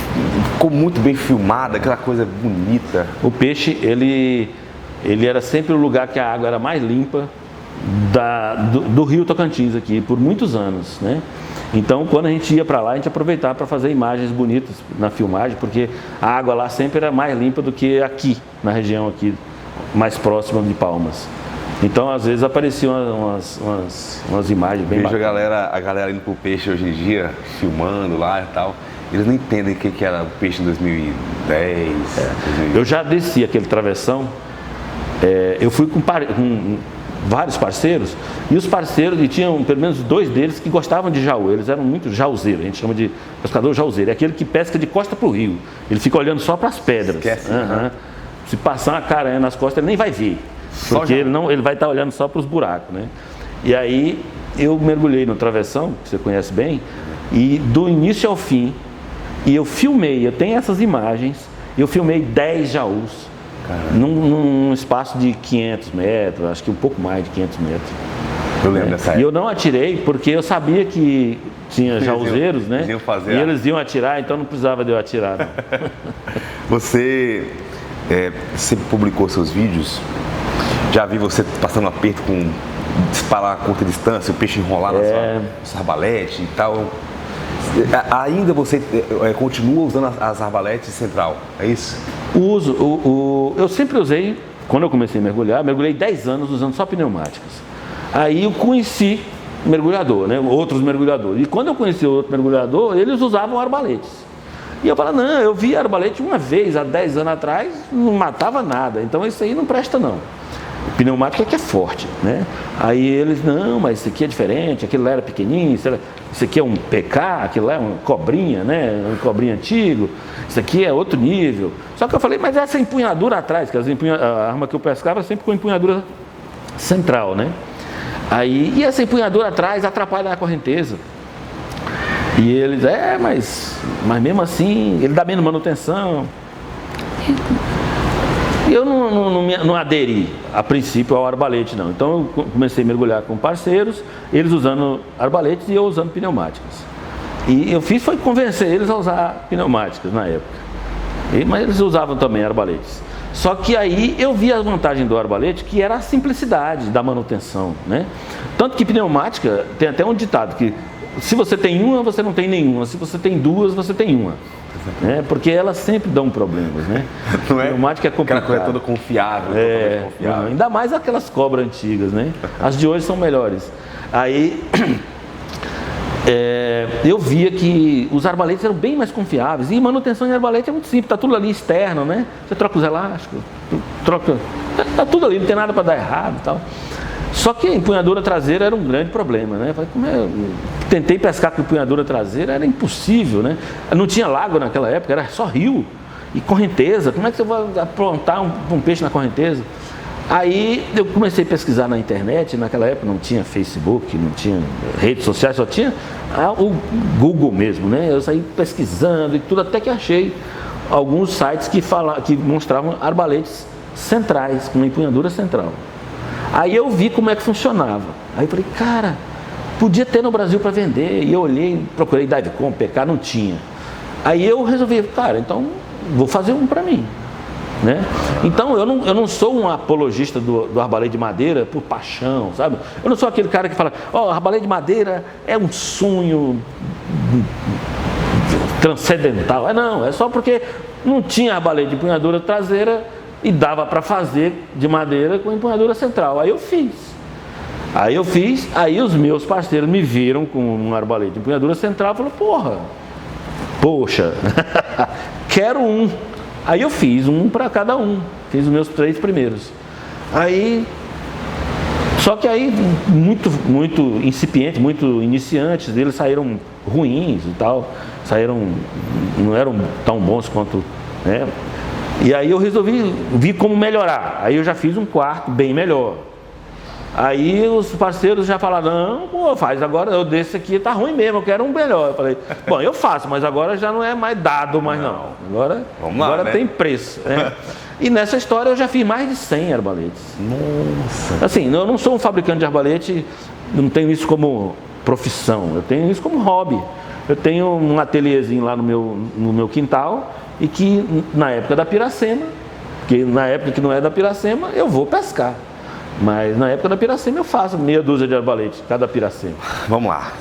ficou muito bem filmado, aquela coisa bonita. O peixe, ele era sempre o lugar que a água era mais limpa do rio Tocantins aqui, por muitos anos, né? Então, quando a gente ia para lá, a gente aproveitava para fazer imagens bonitas na filmagem, porque a água lá sempre era mais limpa do que aqui, na região aqui, mais próxima de Palmas. Então, às vezes, apareciam umas imagens bem bacanas. Vejo a galera indo pro Peixe hoje em dia, filmando lá e tal. Eles não entendem o que era o Peixe em 2010. Eu já desci aquele travessão, eu fui com vários parceiros, e os parceiros, e tinham pelo menos 2 deles que gostavam de jaú, eles eram muito jauzeiros, a gente chama de pescador jauzeiro, é aquele que pesca de costa para o rio, ele fica olhando só para as pedras. Esquece, Se passar uma caranha nas costas, ele nem vai ver, porque ele vai estar olhando só para os buracos, né? E aí eu mergulhei no travessão, que você conhece bem, e do início ao fim, e eu filmei, eu tenho essas imagens, eu filmei 10 jaús, num espaço de 500 metros, acho que um pouco mais de 500 metros. Eu lembro dessa época. E eu não atirei porque eu sabia que tinha jauzeiros, né? E eles iam atirar, então não precisava de eu atirar. Não. Você sempre publicou seus vídeos, já vi você passando aperto com disparar a curta distância, o peixe enrolar na sua arbalete e tal. Ainda você continua usando as arbaletes central, é isso? Eu sempre usei, quando eu comecei a mergulhar, mergulhei 10 anos usando só pneumáticas. Aí eu conheci mergulhador, né? Outros mergulhadores. E quando eu conheci outro mergulhador, eles usavam arbaletes. E eu falei, não, eu vi arbalete uma vez, há 10 anos atrás, não matava nada. Então isso aí não presta não. O pneumático é que é forte, né? Aí eles, não, mas isso aqui é diferente, aquele lá era pequenininho, isso aqui é um PK, aquilo lá é uma cobrinha, né? Um cobrinha antigo, isso aqui é outro nível. Só que eu falei, mas essa empunhadura atrás, que a arma que eu pescava sempre com empunhadura central, né? Aí, e essa empunhadura atrás atrapalha a correnteza. E eles, mas mesmo assim, ele dá menos manutenção. E eu não aderi, a princípio, ao arbalete, não. Então, eu comecei a mergulhar com parceiros, eles usando arbaletes e eu usando pneumáticas. E eu fiz foi convencer eles a usar pneumáticas na época. Mas eles usavam também arbaletes. Só que aí eu vi a vantagem do arbalete, que era a simplicidade da manutenção, né? Tanto que pneumática, tem até um ditado que se você tem uma, você não tem nenhuma. Se você tem duas, você tem uma. Né? Porque elas sempre dão problemas, né? Não é? Pneumática é complicado. Aquela coisa toda confiável. Não, ainda mais aquelas cobras antigas, né? As de hoje são melhores. Aí eu via que os arbaletes eram bem mais confiáveis. E manutenção de arbalete é muito simples, tá tudo ali externo, né? Você troca os elásticos, tá tudo ali, não tem nada para dar errado e tal. Só que a empunhadura traseira era um grande problema, né? Tentei pescar com empunhadura traseira, era impossível, né? Não tinha lago naquela época, era só rio e correnteza. Como é que você vai aprontar um peixe na correnteza? Aí eu comecei a pesquisar na internet, naquela época não tinha Facebook, não tinha redes sociais, só tinha o Google mesmo, né? Eu saí pesquisando e tudo, até que achei alguns sites que mostravam arbaletes centrais, com uma empunhadura central. Aí eu vi como é que funcionava. Aí eu falei, cara, podia ter no Brasil para vender. E eu olhei, procurei Divecom, PK, não tinha. Aí eu resolvi, cara, então vou fazer um para mim, né? Então eu não sou um apologista do arbalete de madeira por paixão, sabe? Eu não sou aquele cara que fala, arbalete de madeira é um sonho transcendental. Não, é só porque não tinha arbalete de empunhadura traseira e dava para fazer de madeira com empunhadura central. Aí eu fiz, aí os meus parceiros me viram com um arbalete de empunhadura central e falaram, poxa, quero um. Aí eu fiz um para cada um, fiz os meus 3 primeiros. Só que aí, muito incipiente, muito iniciantes, eles saíram ruins e tal, não eram tão bons quanto, né? E aí eu resolvi ver como melhorar. Aí eu já fiz um quarto bem melhor. Aí os parceiros já falaram, faz agora, desse aqui tá ruim mesmo, eu quero um melhor. Eu falei, bom, eu faço, mas agora já não é mais dado, mas não. Agora né? Tem preço. Né? E nessa história eu já fiz mais de 100 arbaletes. Nossa! Assim, eu não sou um fabricante de arbalete, não tenho isso como profissão, eu tenho isso como hobby. Eu tenho um ateliêzinho lá no meu quintal, e que na época da Piracema, porque na época que não é da Piracema, eu vou pescar. Mas na época da Piracema eu faço meia dúzia de arbalete, cada Piracema. Vamos lá,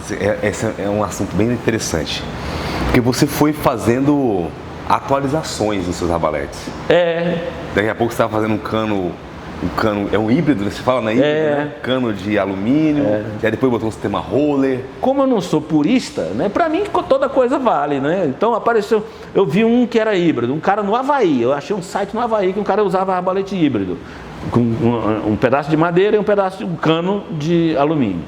esse é um assunto bem interessante. Porque você foi fazendo atualizações nos seus arbaletes. Daqui a pouco você estava fazendo um cano, é um híbrido, você fala, não é híbrido, né? Cano de alumínio, e aí depois botou um sistema roller. Como eu não sou purista, né? Para mim toda coisa vale, né? Então apareceu, eu vi um que era híbrido, um cara no Havaí, eu achei um site no Havaí que um cara usava arbalete híbrido, com um pedaço de madeira e um cano de alumínio.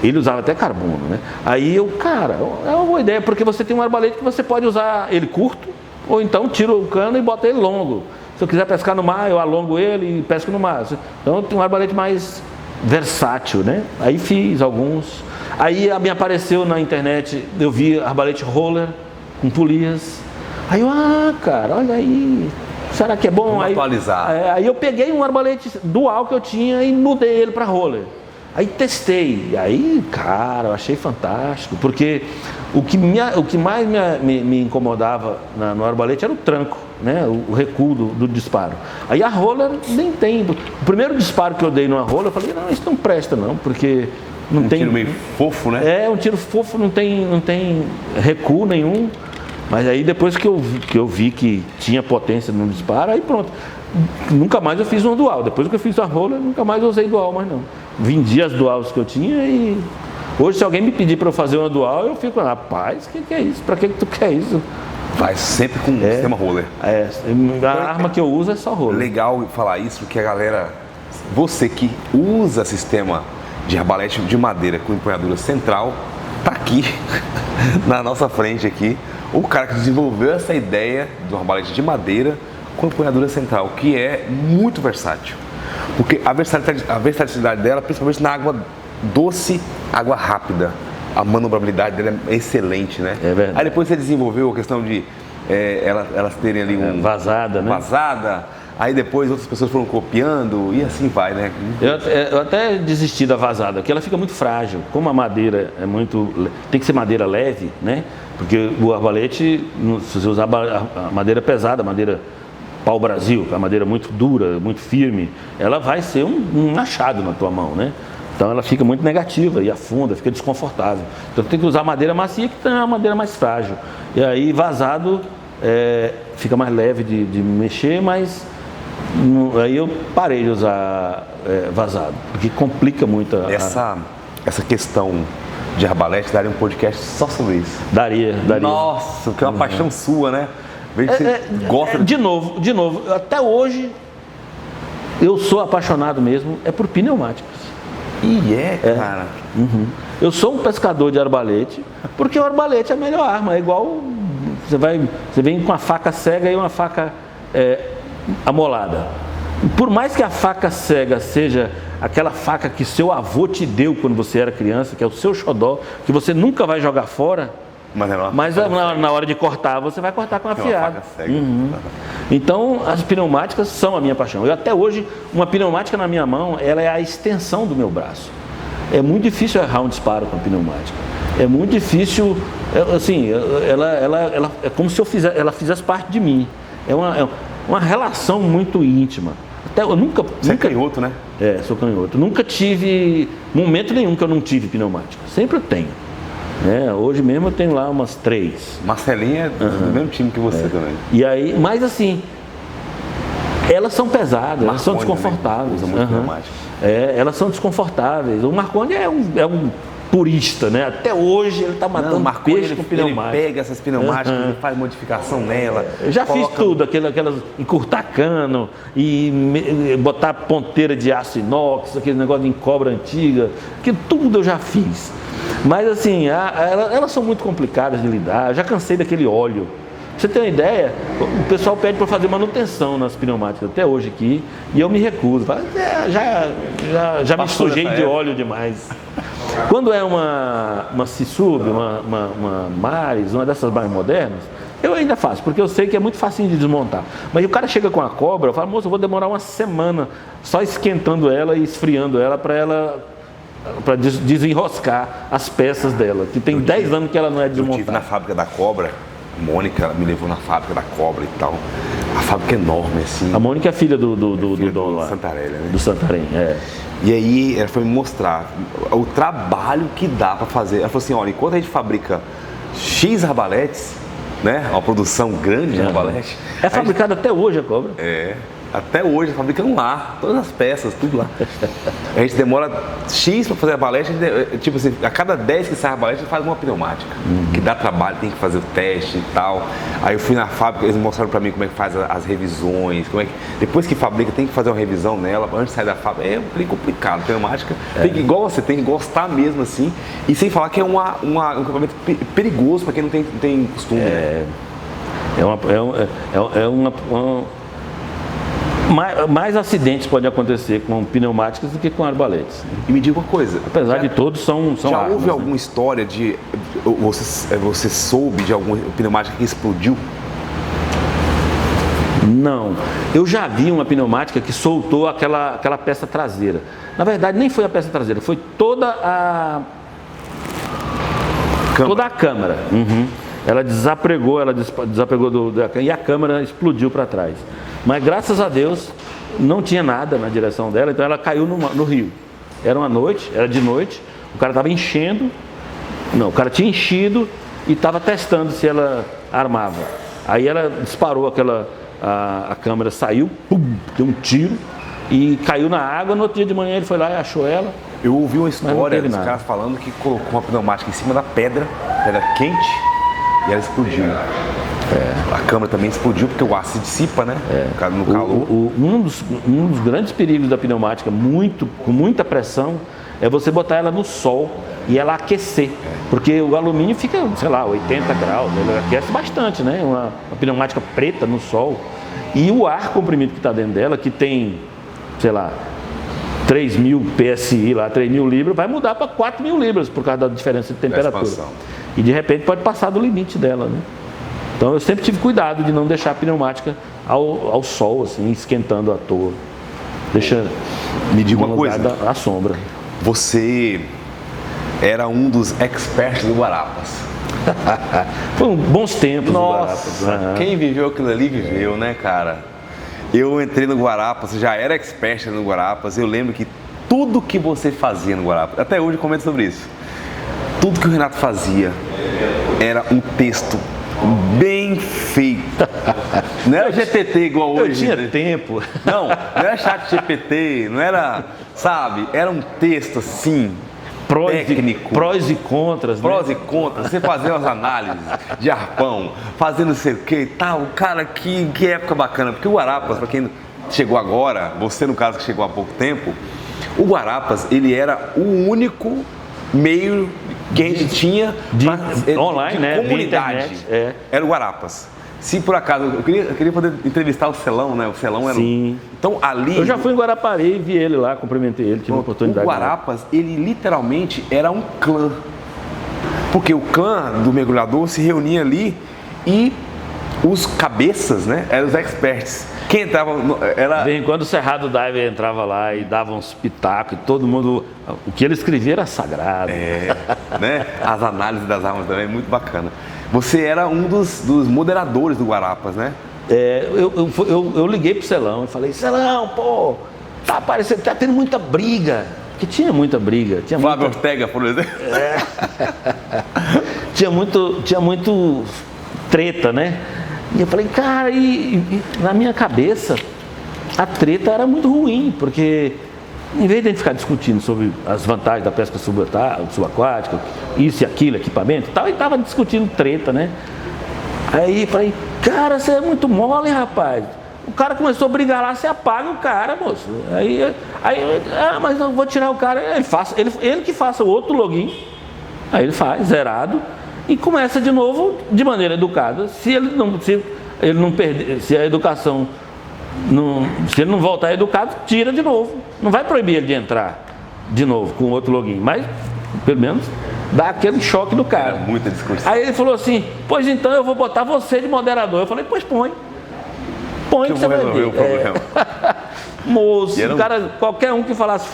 Ele usava até carbono, né? Aí é uma boa ideia, porque você tem um arbalete que você pode usar ele curto, ou então tira o cano e bota ele longo. Se eu quiser pescar no mar, eu alongo ele e pesco no mar. Então tem um arbalete mais versátil, né? Aí fiz alguns. Aí me apareceu na internet, eu vi arbalete roller com polias. Aí eu, cara, olha aí, será que é bom? Vamos atualizar. Aí eu peguei um arbalete dual que eu tinha e mudei ele para roller. Aí testei, e aí, cara, eu achei fantástico, porque o que mais me incomodava no arbalete era o tranco, né? O recuo do disparo. Aí a roller nem tem. O primeiro disparo que eu dei numa roller, eu falei, não, isso não presta não, porque não tem... Um tiro meio fofo, né? Um tiro fofo, não tem recuo nenhum. Mas aí depois que eu vi que tinha potência no disparo, aí pronto. Nunca mais eu fiz um dual. Depois que eu fiz a roller, nunca mais eu usei dual, mais não. Vendi as duals que eu tinha e hoje se alguém me pedir para eu fazer uma dual, eu fico, rapaz, o que é isso? Para que tu quer isso? Faz sempre com sistema roller. A arma que eu uso é só roller. Legal falar isso, porque a galera, você que usa sistema de arbalete de madeira com empunhadura central, tá aqui na nossa frente aqui, o cara que desenvolveu essa ideia do arbalete de madeira com empunhadura central, que é muito versátil. Porque a versatilidade dela, principalmente na água doce, água rápida, a manobrabilidade dela é excelente, né? É verdade. Aí depois você desenvolveu a questão de elas terem ali vazada, né? Vazada, aí depois outras pessoas foram copiando e assim vai, né? Eu até desisti da vazada, porque ela fica muito frágil. Como a madeira tem que ser madeira leve, né? Porque o arbalete, se você usar a madeira pesada, madeira pau-brasil, que é uma madeira muito dura, muito firme, ela vai ser um machado na tua mão, né? Então ela fica muito negativa e afunda, fica desconfortável. Então tem que usar madeira macia, que é uma madeira mais frágil. E aí vazado fica mais leve de mexer, mas aí eu parei de usar vazado, porque complica muito essa questão de arbalete. Daria um podcast só sobre isso. Daria. Nossa, que é uma paixão sua, né? Vejo que você gosta de novo, até hoje eu sou apaixonado mesmo por pneumáticas. Cara. Uhum. Eu sou um pescador de arbalete, porque o arbalete é a melhor arma. É igual você vem com uma faca cega e uma faca amolada. Por mais que a faca cega seja aquela faca que seu avô te deu quando você era criança, que é o seu xodó, que você nunca vai jogar fora, mas na hora de cortar, você vai cortar com afiado. Uhum. Então, as pneumáticas são a minha paixão. Eu até hoje, uma pneumática na minha mão, ela é a extensão do meu braço. É muito difícil errar um disparo com a pneumática. É muito difícil, assim, ela é como se ela fizesse parte de mim. É uma relação muito íntima. Até eu nunca. Você é canhoto, né? Sou canhoto. Nunca tive momento nenhum que eu não tive pneumática. Sempre eu tenho. Hoje mesmo eu tenho lá umas 3. Marcelinha é do mesmo time que você também. E aí, mas assim, elas são pesadas, elas são desconfortáveis. Usa muito pneumática. Elas são desconfortáveis. O Marconi é um purista, né? Até hoje ele está matando peixe com pneumática. Ele pega essas pneumáticas, ele faz modificação nela. Eu já fiz tudo, aquelas encurtar cano e botar ponteira de aço inox, aquele negócio de cobra antiga, que tudo eu já fiz. Mas assim, elas são muito complicadas de lidar. Eu já cansei daquele óleo. Pra você ter uma ideia, o pessoal pede para fazer manutenção nas pneumáticas até hoje aqui, e eu me recuso. Já me sujei de óleo demais. Quando é uma Cissub, uma Maris, uma dessas mais modernas, eu ainda faço, porque eu sei que é muito facinho de desmontar. Mas o cara chega com a cobra, eu falo, moço, eu vou demorar uma semana só esquentando ela e esfriando ela para desenroscar as peças dela, que tem 10 anos que ela não é desmontada. Eu estive na fábrica da cobra, Mônica me levou na fábrica da cobra e tal. A fábrica é enorme, assim. A Mônica é filha do dono lá. Santarém, né? Do Santarém, E aí ela foi me mostrar o trabalho que dá para fazer. Ela falou assim, olha, enquanto a gente fabrica X arbaletes, né? Uma produção grande de arbalete. É fabricada até hoje a cobra. Até hoje, fabricando lá, todas as peças, tudo lá. A gente demora X para fazer a arbalete, tipo assim, a cada 10 que sai a arbalete, a gente faz uma pneumática, que dá trabalho, tem que fazer o teste e tal. Aí eu fui na fábrica, eles mostraram para mim como é que faz as revisões, depois que fabrica, tem que fazer uma revisão nela, antes de sair da fábrica. É bem complicado, pneumática, tem que, igual você, tem que gostar mesmo assim, e sem falar que é um equipamento perigoso para quem não tem costume. Mais acidentes podem acontecer com pneumáticas do que com arbaletes. E me diga uma coisa. Apesar de todos são já armas, houve alguma história de você soube de alguma pneumática que explodiu? Não. Eu já vi uma pneumática que soltou aquela peça traseira. Na verdade, nem foi a peça traseira, foi toda a câmara. Uhum. Ela desapregou e a câmara explodiu para trás. Mas graças a Deus não tinha nada na direção dela, então ela caiu no rio. Era de noite, o cara estava enchendo, o cara tinha enchido e estava testando se ela armava. Aí ela disparou a câmera saiu, pum, deu um tiro e caiu na água. No outro dia de manhã ele foi lá e achou ela. Eu ouvi uma história dos caras falando que colocou uma pneumática em cima da pedra quente, e ela explodiu. A câmera também explodiu porque o ar se dissipa, né? No calor. Um dos grandes perigos da pneumática, com muita pressão, é você botar ela no sol e ela aquecer. Porque o alumínio fica, sei lá, 80 graus, ele aquece bastante, né? Uma pneumática preta no sol. E o ar comprimido que está dentro dela, que tem, sei lá, 3.000 PSI, lá, 3.000 libras, vai mudar para 4.000 libras por causa da diferença de temperatura. E de repente pode passar do limite dela, né? Então eu sempre tive cuidado de não deixar a pneumática ao sol, assim, esquentando à toa. Me diga uma coisa, à sombra. Você era um dos experts do Guarapas. Foi bons tempos. Nossa, quem viveu aquilo ali viveu, né, cara? eu entrei no Guarapas, já era expert no Guarapas, eu lembro que tudo que você fazia no Guarapas, até hoje eu comento sobre isso, tudo que o Renato fazia era um texto bem feito. Não era GPT igual hoje. Eu tinha tempo. Não era chat GPT, não era, sabe? Era um texto assim, técnico. Prós e contras, Prós né? e contras. Você fazia umas análises de arpão, fazendo não sei o que e tal. Cara, que época bacana. Porque o Guarapas, para quem chegou agora, você no caso que chegou há pouco tempo, o Guarapas, ele era o único meio que a gente tinha online, de né? comunidade. Internet, Era o Guarapas. Se por acaso, eu queria poder entrevistar o Celão, né? O Celão era Sim. Então ali... Eu já fui em Guarapari e vi ele lá, cumprimentei ele, tive a oportunidade. O Guarapas, ele literalmente era um clã. Porque o clã do mergulhador se reunia ali e os cabeças, né? Eram os experts. Quem entrava era... De vez em quando o Cerrado Diver entrava lá e dava uns pitacos e todo mundo... O que ele escrevia era sagrado. Né? As análises das armas também, muito bacana. Você era um dos moderadores do Guarapas, né? Eu liguei pro Celão e falei, Celão, pô, tá aparecendo, tá tendo muita briga. Porque tinha muita briga. Flávio Ortega, por exemplo. Tinha muito treta, né? E eu falei, cara, e na minha cabeça a treta era muito ruim, porque em vez de a gente ficar discutindo sobre as vantagens da pesca subaquática, isso e aquilo, equipamento e tal, e tava discutindo treta, né? Aí falei, cara, você é muito mole, rapaz. O cara começou a brigar lá, você apaga o cara, moço. Mas não vou tirar o cara. Ele que faça o outro login. Aí ele faz, zerado, e começa de novo de maneira educada. Se a educação se ele não voltar educado, tira de novo. Não vai proibir ele de entrar de novo com outro login, mas pelo menos dá aquele choque do cara. Era muita discussão. Aí ele falou assim, pois então eu vou botar você de moderador. Eu falei, pois põe que você vai ver. O problema. Moço, cara, qualquer um que falasse,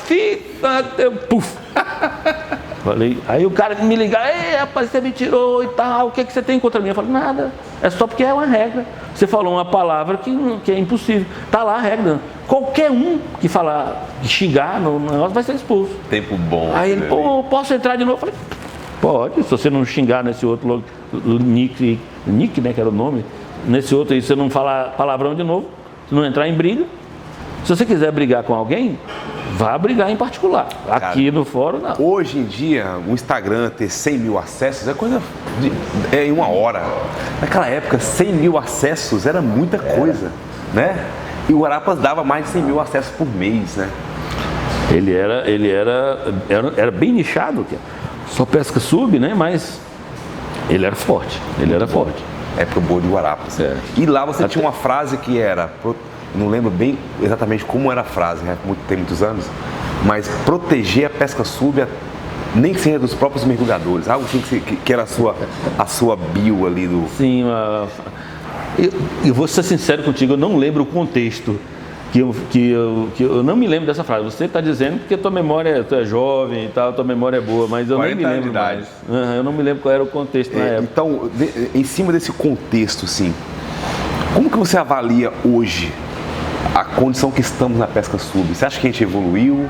puf. Falei, aí o cara me ligar, ei, rapaz, você me tirou e tal, o que você tem contra mim? Eu falei, nada, é só porque é uma regra. Você falou uma palavra que é impossível. Tá lá a regra. Qualquer um que falar, que xingar no negócio vai ser expulso. Tempo bom. Aí ele, pô, posso entrar de novo? Eu falei, pode, se você não xingar nesse outro nick, né, que era o nome, nesse outro aí, você não falar palavrão de novo, se não entrar em briga. Se você quiser brigar com alguém, vá brigar em particular. Cara, aqui no fórum, não. Hoje em dia, o Instagram ter 100 mil acessos é coisa em uma hora. Naquela época, 100 mil acessos era muita coisa, né? E o Guarapas dava mais de 100 mil acessos por mês, né? Ele era bem nichado, só pesca sub, né? Mas ele era forte, Época boa de Guarapas. E lá você tinha uma frase que era... Não lembro bem exatamente como era a frase, né? Tem muitos anos, mas proteger a pesca sub, nem que seja dos próprios mergulhadores, algo assim que era a sua bio ali do... Sim, eu vou ser sincero contigo, eu não lembro o contexto, que eu não me lembro dessa frase. Você está dizendo porque tu é jovem e tal, tua memória é boa, mas eu nem me lembro mais. Eu não me lembro qual era o contexto na época. Então, em cima desse contexto, assim, como que você avalia hoje a condição que estamos na pesca sub? Você acha que a gente evoluiu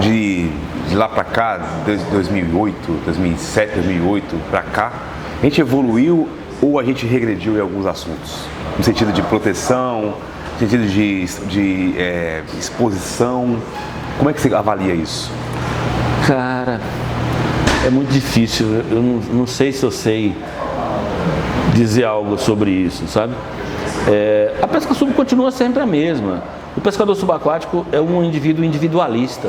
de lá para cá, de 2008, 2007, 2008 para cá? A gente evoluiu ou a gente regrediu em alguns assuntos? No sentido de proteção, no sentido de exposição? Como é que você avalia isso? Cara, é muito difícil. Eu não sei se eu sei dizer algo sobre isso, sabe? A pesca sub continua sempre a mesma. O pescador subaquático é um indivíduo individualista,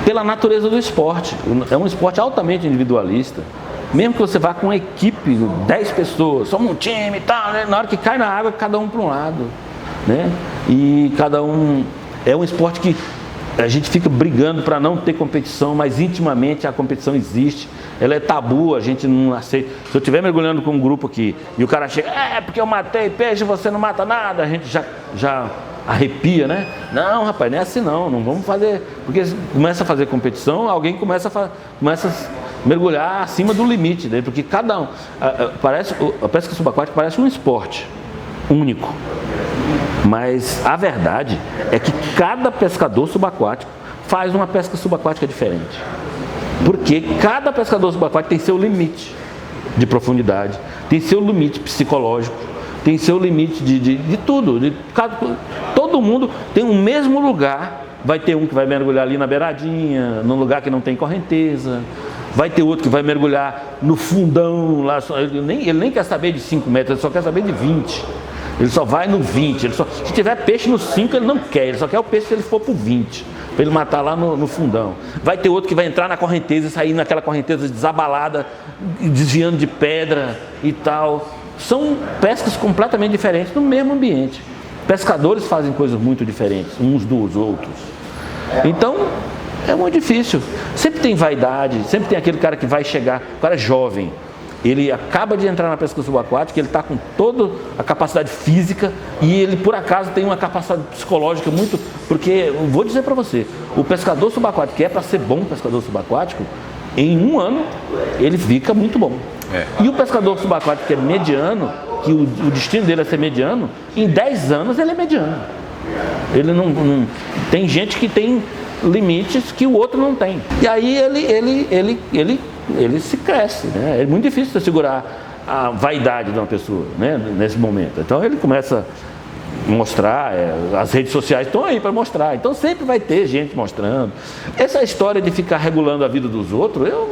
pela natureza do esporte. É um esporte altamente individualista. Mesmo que você vá com uma equipe, 10 pessoas, somos um time e tal, né? Na hora que cai na água, cada um para um lado, né? E cada um... É um esporte que a gente fica brigando para não ter competição, mas intimamente a competição existe. Ela é tabu, a gente não aceita. Se eu estiver mergulhando com um grupo aqui e o cara chega, porque eu matei peixe, você não mata nada, a gente já arrepia, né? Não, rapaz, não é assim não vamos fazer. Porque começa a fazer competição, alguém começa a mergulhar acima do limite, né? Porque cada um... A pesca subaquática parece um esporte único. Mas a verdade é que cada pescador subaquático faz uma pesca subaquática diferente. Porque cada pescador subaquático tem seu limite de profundidade, tem seu limite psicológico, tem seu limite de tudo. Todo mundo tem o mesmo lugar. Vai ter um que vai mergulhar ali na beiradinha, num lugar que não tem correnteza. Vai ter outro que vai mergulhar no fundão, lá, ele nem quer saber de 5 metros, ele só quer saber de 20. Ele só vai no 20. Se tiver peixe no 5, ele não quer, ele só quer o peixe se ele for pro 20. Para ele matar lá no fundão. Vai ter outro que vai entrar na correnteza e sair naquela correnteza desabalada, desviando de pedra e tal. São pescas completamente diferentes no mesmo ambiente. Pescadores fazem coisas muito diferentes uns dos outros. Então, é muito difícil. Sempre tem vaidade, sempre tem aquele cara que vai chegar, o cara é jovem. Ele acaba de entrar na pesca subaquática, ele está com toda a capacidade física e ele, por acaso, tem uma capacidade psicológica muito... Porque, eu vou dizer para você, o pescador subaquático, que é para ser bom pescador subaquático, em 1 ano, ele fica muito bom. E o pescador subaquático que é mediano, que o destino dele é ser mediano, em 10 anos ele é mediano. Ele não tem gente que tem limites que o outro não tem. E aí ele se cresce, né? É muito difícil você segurar a vaidade de uma pessoa, né? Nesse momento. Então ele começa a mostrar, as redes sociais estão aí para mostrar. Então sempre vai ter gente mostrando. Essa história de ficar regulando a vida dos outros, eu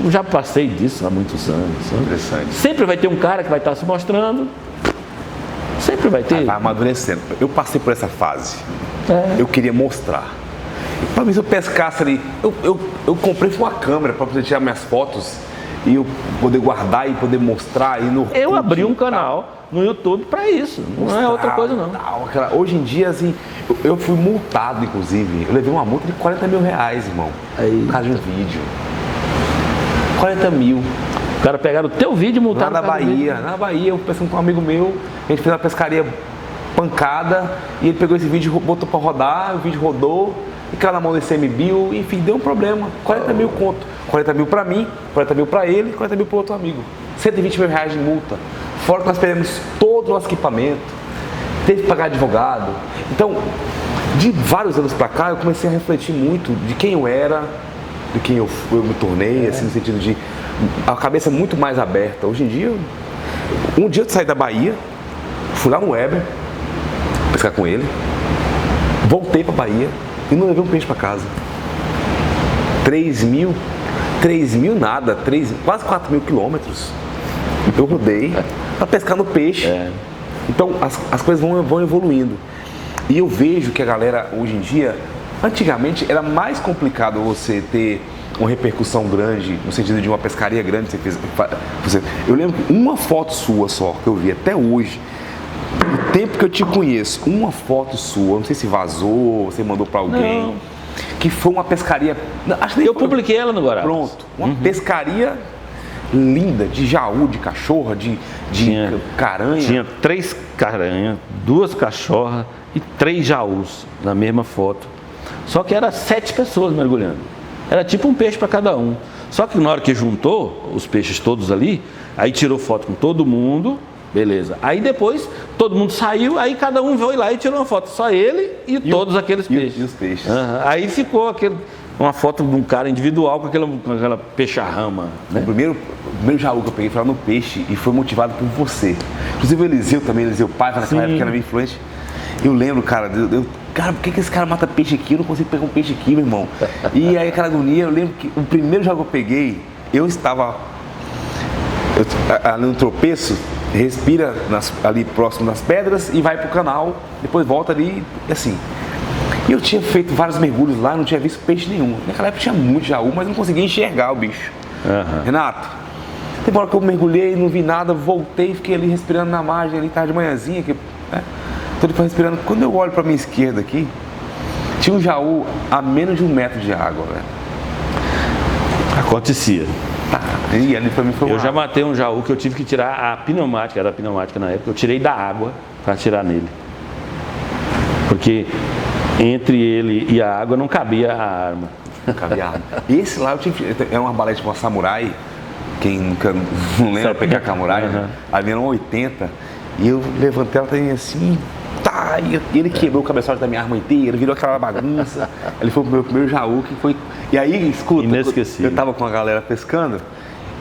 já passei disso há muitos anos. Interessante. Sempre vai ter um cara que vai estar se mostrando. Sempre vai ter. Vai amadurecendo. Eu passei por essa fase. Eu queria mostrar. Para mim, se eu pescasse ali, eu comprei uma câmera para poder tirar minhas fotos e eu poder guardar e poder mostrar aí no... Eu abri um canal no YouTube para isso, não é outra coisa não. Hoje em dia, assim, eu fui multado, inclusive. Eu levei uma multa de 40 mil reais, irmão. Aí, por causa de um vídeo. 40 mil. O cara pegaram o teu vídeo e multaram na Bahia, eu pescando com um amigo meu, a gente fez uma pescaria pancada e ele pegou esse vídeo e botou para rodar, o vídeo rodou. E caiu na mão do ICMBio, enfim, deu um problema. 40 mil conto. 40 mil pra mim, 40 mil pra ele, 40 mil pro outro amigo. 120 mil reais de multa. Fora que nós perdemos todo o nosso equipamento. Teve que pagar advogado. Então, de vários anos pra cá, eu comecei a refletir muito de quem eu era, de quem eu me tornei, assim, no sentido de a cabeça muito mais aberta. Hoje em dia, um dia eu saí da Bahia, fui lá no Weber, pescar com ele, voltei pra Bahia, e não levei um peixe para casa. 3 mil nada, quase 4 mil quilômetros. Eu rodei para pescar no peixe. Então as coisas vão evoluindo. E eu vejo que a galera hoje em dia, antigamente era mais complicado você ter uma repercussão grande, no sentido de uma pescaria grande. Eu lembro que uma foto sua só, que eu vi até hoje, o tempo que eu te conheço, uma foto sua, não sei se vazou, você mandou pra alguém, não. Que foi uma pescaria... Eu publiquei ela no Guará. Pronto, uma pescaria linda, de jaú, de cachorra, de caranha. Tinha 3 caranhas, 2 cachorras e 3 jaús na mesma foto. Só que era 7 pessoas mergulhando. Era tipo um peixe para cada um. Só que na hora que juntou os peixes todos ali, aí tirou foto com todo mundo. Beleza. Aí depois todo mundo saiu, aí cada um foi lá e tirou uma foto. Só ele e todos aqueles peixes. E os peixes. Aí ficou uma foto de um cara individual com aquela peixe-rama. Né? O primeiro jaú que eu peguei foi lá no peixe e foi motivado por você. Inclusive o Eliseu Pai, naquela época era meio influente. Eu lembro, cara, cara, por que esse cara mata peixe aqui? Eu não consigo pegar um peixe aqui, meu irmão. E aí aquela agonia, eu lembro que o primeiro jaú que eu peguei, eu estava ali no tropeço, respira ali próximo das pedras e vai pro canal, depois volta ali, assim. E eu tinha feito vários mergulhos lá, não tinha visto peixe nenhum. Naquela época tinha muito jaú, mas não conseguia enxergar o bicho. Renato, tem uma hora que eu mergulhei, não vi nada, voltei, fiquei ali respirando na margem, ali tarde de manhãzinha, né? Tô depois respirando. Quando eu olho pra minha esquerda aqui, tinha um jaú a menos de 1 metro de água, velho. Acontecia. E ali pra mim foi Eu já matei um jaú que eu tive que tirar a pneumática, era a pneumática na época, eu tirei da água para tirar nele. Porque entre ele e a água não cabia a arma. Cabia a arma. Esse lá eu tive, é uma balete com uma samurai, quem nunca não lembra pegar samurai, né? A minha era 80, e eu levantei ela assim, Tá, e ele quebrou o cabeçote da minha arma inteira, virou aquela bagunça. Ele foi pro meu primeiro jaú, que foi... E aí, escuta, inesquecível. Eu tava com a galera pescando,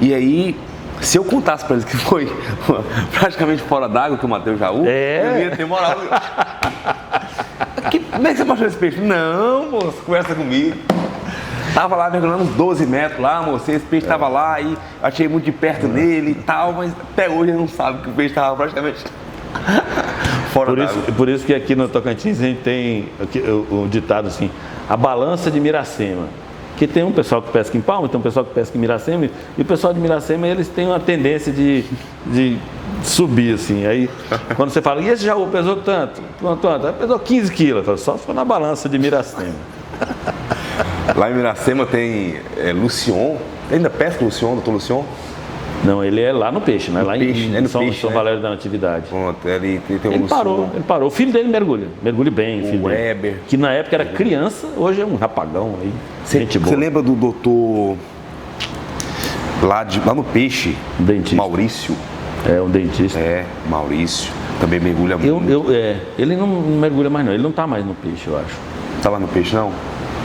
e aí, se eu contasse pra eles que foi praticamente fora d'água que eu matei o jaú, eu ia ter moral. Como é que você achou esse peixe? Não, moço, conversa comigo. Tava lá mergulhando uns 12 metros lá, moço, esse peixe tava lá e achei muito de perto dele e tal, mas até hoje ele não sabe que o peixe tava praticamente fora d'água. Por isso que aqui no Tocantins a gente tem o ditado assim, a balança de Miracema. Que tem um pessoal que pesca em Palma, tem um pessoal que pesca em Miracema, e o pessoal de Miracema, eles têm uma tendência de subir, assim. Aí, quando você fala, e esse jaú pesou tanto? Quanto? Pesou 15 quilos. Falo, só se for na balança de Miracema. Lá em Miracema tem Lucion. Ainda pesca Lucion, doutor Lucion? Não, ele é lá no peixe, né? Lá peixe, em no São peixe, São né? Valério da Natividade. Pronto, ele tem um Ele Lucion. parou. O filho dele mergulha bem. O filho Weber. dele. Que na época era criança, hoje é um rapagão aí. Gente boa. Você lembra do doutor lá no peixe? Dentista. Maurício. É um dentista. Maurício. Também mergulha muito. Ele não mergulha mais não, ele não está mais no peixe, eu acho. Tá lá no peixe, não?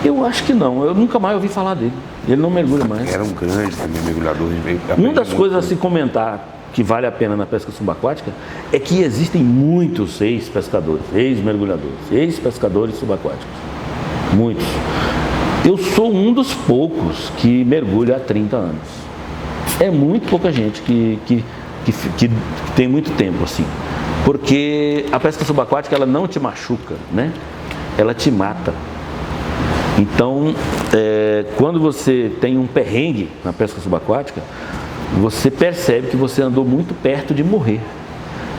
Eu acho que não, eu nunca mais ouvi falar dele. Ele não mergulha mais. Era um grande também mergulhador. Uma das coisas a se comentar que vale a pena na pesca subaquática é que existem muitos ex-pescadores, ex-mergulhadores, ex-pescadores subaquáticos. Muitos. Eu sou um dos poucos que mergulha há 30 anos. É muito pouca gente que tem muito tempo assim. Porque a pesca subaquática, ela não te machuca, né? Ela te mata. Então, quando você tem um perrengue na pesca subaquática, você percebe que você andou muito perto de morrer.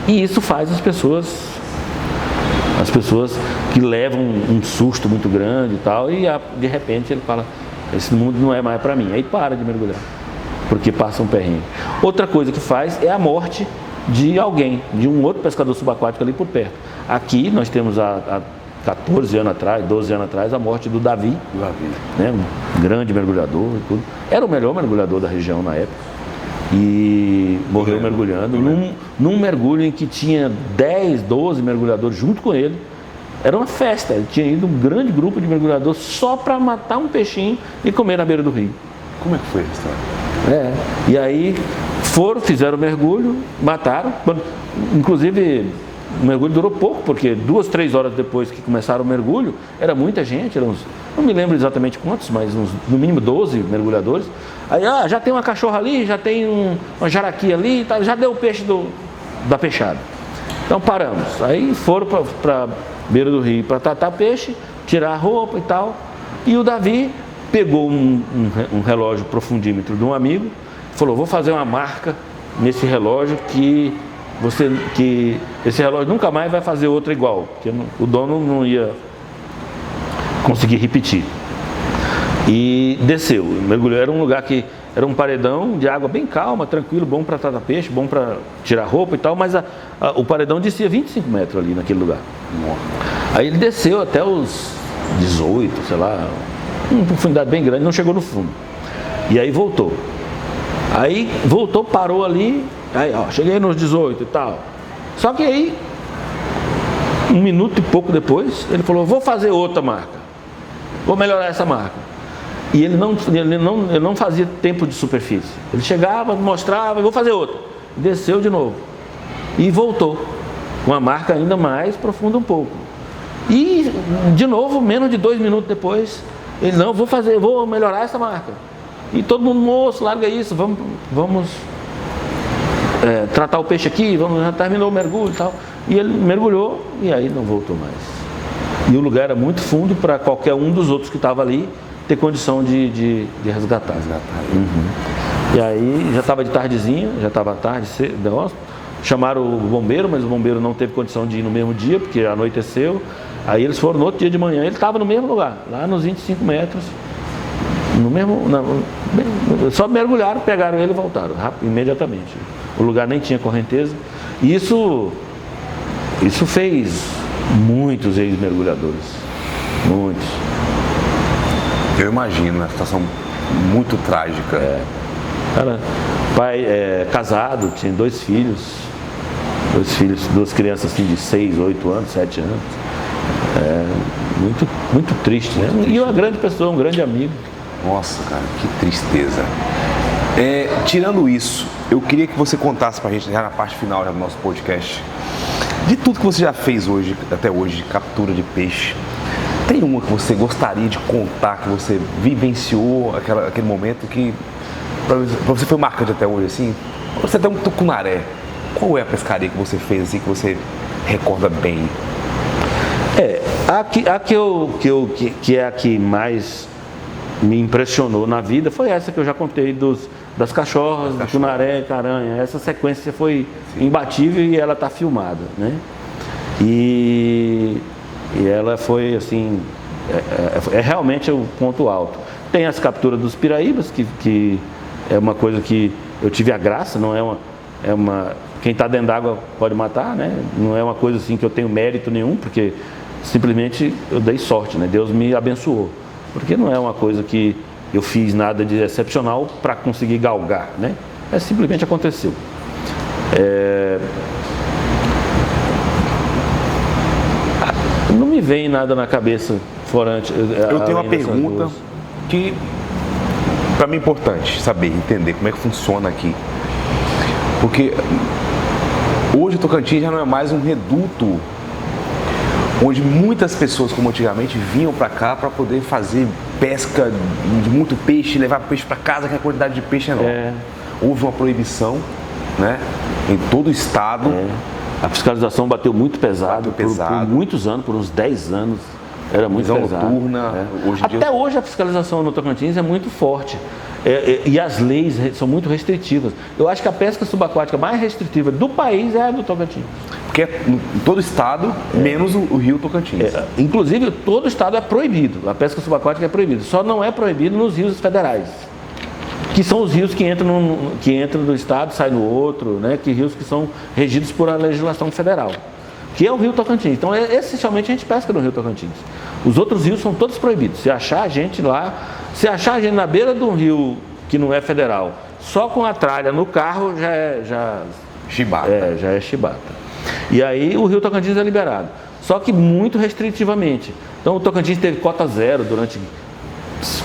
E isso faz as pessoas que levam um susto muito grande e tal, e de repente ele fala, esse mundo não é mais para mim. Aí para de mergulhar, porque passa um perrengue. Outra coisa que faz é a morte de alguém, de um outro pescador subaquático ali por perto. Aqui nós temos há 14 anos atrás, 12 anos atrás, a morte do Davi, né, um grande mergulhador e tudo. Era o melhor mergulhador da região na época. E morreu mergulhando num mergulho em que tinha 10, 12 mergulhadores junto com ele. Era uma festa, ele tinha ido um grande grupo de mergulhadores só para matar um peixinho e comer na beira do rio. Como é que foi a história? E aí fizeram o mergulho, mataram. Inclusive, o mergulho durou pouco, porque 2, 3 horas depois que começaram o mergulho, era muita gente, não me lembro exatamente quantos, mas no mínimo 12 mergulhadores. Aí, já tem uma cachorra ali, já tem uma jaraqui ali, tá, já deu o peixe da peixada. Então paramos. Aí foram para beira do rio para tratar peixe, tirar a roupa e tal. E o Davi pegou um relógio profundímetro de um amigo, falou, vou fazer uma marca nesse relógio que esse relógio nunca mais vai fazer outra igual, porque o dono não ia conseguir repetir. E desceu, mergulhou. Era um lugar que era um paredão de água bem calma, tranquilo, bom para tratar peixe, bom para tirar roupa e tal, mas o paredão descia 25 metros ali naquele lugar. Aí ele desceu até os 18, sei lá, uma profundidade bem grande, não chegou no fundo. E aí voltou. Aí voltou, parou ali, aí cheguei nos 18 e tal. Só que aí, 1 minuto e pouco depois, ele falou, vou fazer outra marca, vou melhorar essa marca. E ele não fazia tempo de superfície. Ele chegava, mostrava, vou fazer outra. Desceu de novo. E voltou. Com a marca ainda mais profunda um pouco. E, de novo, menos de 2 minutos depois, ele, não, vou melhorar essa marca. E todo mundo, moço, larga isso, vamos tratar o peixe aqui, já terminou o mergulho e tal. E ele mergulhou e aí não voltou mais. E o lugar era muito fundo para qualquer um dos outros que estava ali ter condição de resgatar. Uhum. E aí já estava de tardezinha, já estava tarde, chamaram o bombeiro, mas o bombeiro não teve condição de ir no mesmo dia, porque anoiteceu. Aí eles foram no outro dia de manhã, ele estava no mesmo lugar, lá nos 25 metros, só mergulharam, pegaram ele e voltaram, imediatamente. O lugar nem tinha correnteza. E isso fez muitos ex-mergulhadores, muitos. Eu imagino, uma situação muito trágica. Cara, pai casado, tinha 2 filhos, Dois filhos, duas crianças assim de 6, 8 anos, 7 anos. Muito, muito triste, né? E uma grande pessoa, um grande amigo. Nossa, cara, que tristeza. Tirando isso, eu queria que você contasse pra gente, já na parte final do nosso podcast, de tudo que você já fez hoje, até hoje, de captura de peixe. Tem uma que você gostaria de contar, que você vivenciou aquele momento que pra você foi marcante até hoje, assim? Você tem um tucunaré. Qual é a pescaria que você fez, assim, que você recorda bem? Que é a que mais me impressionou na vida foi essa que eu já contei das cachorras, do cunaré, caranha. Essa sequência foi imbatível e ela está filmada, né? E ela foi assim, realmente o ponto alto. Tem as capturas dos piraíbas, que é uma coisa que eu tive a graça, não é uma quem está dentro d'água pode matar, né? Não é uma coisa assim que eu tenho mérito nenhum, porque simplesmente eu dei sorte, né? Deus me abençoou, porque não é uma coisa que eu fiz nada de excepcional para conseguir galgar, né? Simplesmente aconteceu. Não me vem nada na cabeça fora. Eu tenho uma pergunta que para mim é importante saber, entender como é que funciona aqui, porque hoje o Tocantins já não é mais um reduto onde muitas pessoas, como antigamente, vinham para cá para poder fazer pesca de muito peixe, levar peixe para casa, que a quantidade de peixe é enorme. Houve uma proibição, né, em todo o estado. A fiscalização bateu muito pesado, por muitos anos, por uns 10 anos. Era muito pesado. Noturna. Até hoje a fiscalização no Tocantins é muito forte. E as leis são muito restritivas. Eu acho que a pesca subaquática mais restritiva do país é a do Tocantins. Porque em todo o estado, menos o rio Tocantins. Inclusive, todo o estado é proibido. A pesca subaquática é proibida. Só não é proibido nos rios federais, que são os rios que entram no estado, saem no outro, né? Que rios que são regidos por a legislação federal, que é o rio Tocantins. Então, essencialmente, a gente pesca no rio Tocantins. Os outros rios são todos proibidos. Se achar a gente lá, se achar a gente na beira de um rio que não é federal, só com a tralha no carro, já é chibata. Já é chibata. E aí o rio Tocantins é liberado, só que muito restritivamente. Então o Tocantins teve cota zero durante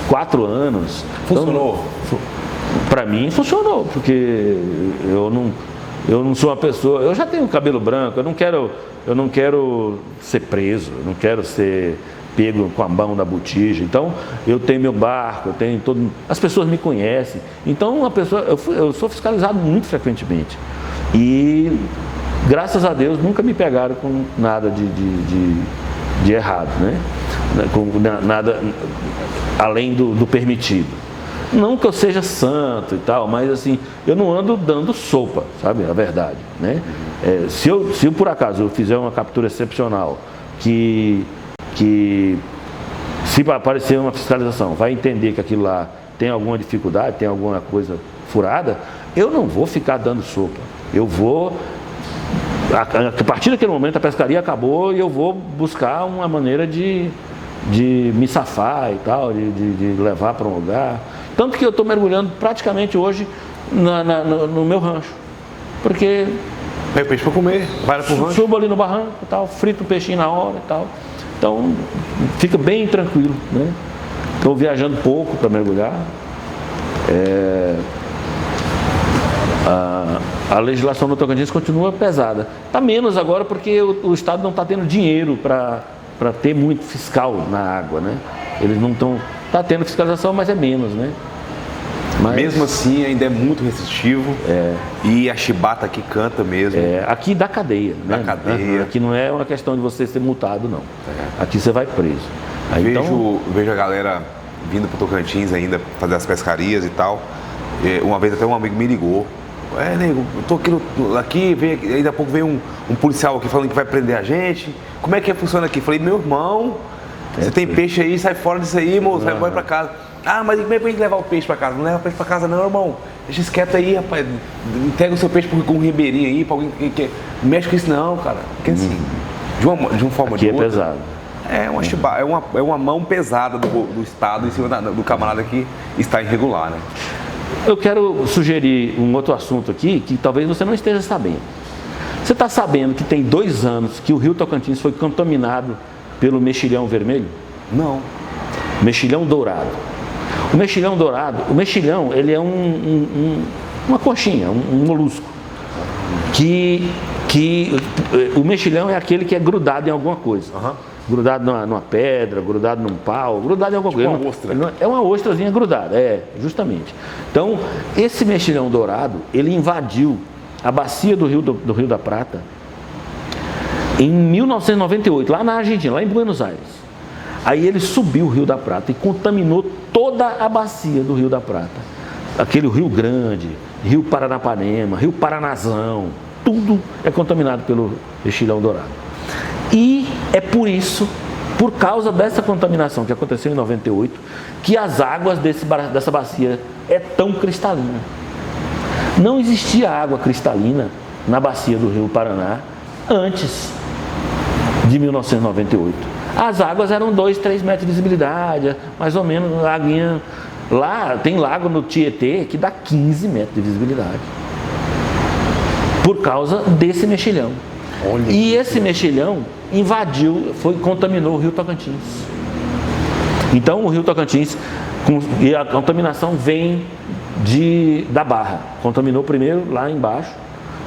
4 anos. Funcionou? Então, para mim funcionou, porque eu não sou uma pessoa, eu já tenho cabelo branco, eu não quero ser preso, eu não quero ser pego com a mão da botija. Então eu tenho meu barco, as pessoas me conhecem. Então eu sou fiscalizado muito frequentemente. E graças a Deus nunca me pegaram com nada de errado, né? Com nada além do permitido. Não que eu seja santo e tal, mas assim, eu não ando dando sopa, sabe? A verdade, né? Se eu por acaso eu fizer uma captura excepcional que se aparecer uma fiscalização, vai entender que aquilo lá tem alguma dificuldade, tem alguma coisa furada, eu não vou ficar dando sopa. Eu vou, a partir daquele momento a pescaria acabou e eu vou buscar uma maneira de me safar e tal, de levar para um lugar. Tanto que eu estou mergulhando praticamente hoje no meu rancho, porque pega peixe para comer, vai para o rancho, subo ali no barranco e tal, frito o peixinho na hora e tal. Então fica bem tranquilo, né? Estou viajando pouco para mergulhar. A legislação do Tocantins continua pesada. Está menos agora porque o Estado não está tendo dinheiro para ter muito fiscal na água, né? Eles não estão... Está tendo fiscalização, mas é menos, né? Mas, mesmo assim, ainda é muito restritivo. E a chibata aqui canta mesmo. Aqui da cadeia, né? Da cadeia. Aqui não é uma questão de você ser multado, não. Aqui você vai preso. Aí, vejo a galera vindo para o Tocantins ainda fazer as pescarias e tal. Uma vez até um amigo me ligou. Nego, eu tô aqui, daqui a pouco vem um policial aqui falando que vai prender a gente. Como é que funciona aqui? Falei, meu irmão, você tem peixe aí, sai fora disso aí, moço, vai embora pra casa. Ah, mas como é que a gente levar o peixe pra casa? Não leva peixe pra casa não, irmão. Deixa isso quieto aí, rapaz. Entrega o seu peixe com um ribeirinho aí, pra alguém que não mexe com isso não, cara. Porque assim, de uma forma aqui ou de outra... pesado. É uma mão pesada do Estado em cima do camarada que está irregular, né? Eu quero sugerir um outro assunto aqui que talvez você não esteja sabendo. Você está sabendo que tem 2 anos que o Rio Tocantins foi contaminado pelo mexilhão vermelho? Não. Mexilhão dourado. O mexilhão dourado, o mexilhão, ele é uma conchinha, um molusco. O mexilhão é aquele que é grudado em alguma coisa. Grudado numa pedra, grudado num pau, grudado em alguma coisa. Uma ostra. É uma ostrazinha grudada, justamente. Então, esse mexilhão dourado, ele invadiu a bacia do Rio da Prata em 1998, lá na Argentina, lá em Buenos Aires. Aí ele subiu o Rio da Prata e contaminou toda a bacia do Rio da Prata. Aquele Rio Grande, Rio Paranapanema, Rio Paranazão, tudo é contaminado pelo mexilhão dourado. E é por isso, por causa dessa contaminação que aconteceu em 98, que as águas dessa bacia é tão cristalina. Não existia água cristalina na bacia do Rio Paraná antes de 1998. As águas eram 2, 3 metros de visibilidade, mais ou menos, laguinha. Lá tem lago no Tietê que dá 15 metros de visibilidade. Por causa desse mexilhão. E esse mexilhão invadiu, contaminou o Rio Tocantins. Então o Rio Tocantins, e a contaminação vem da Barra. Contaminou primeiro lá embaixo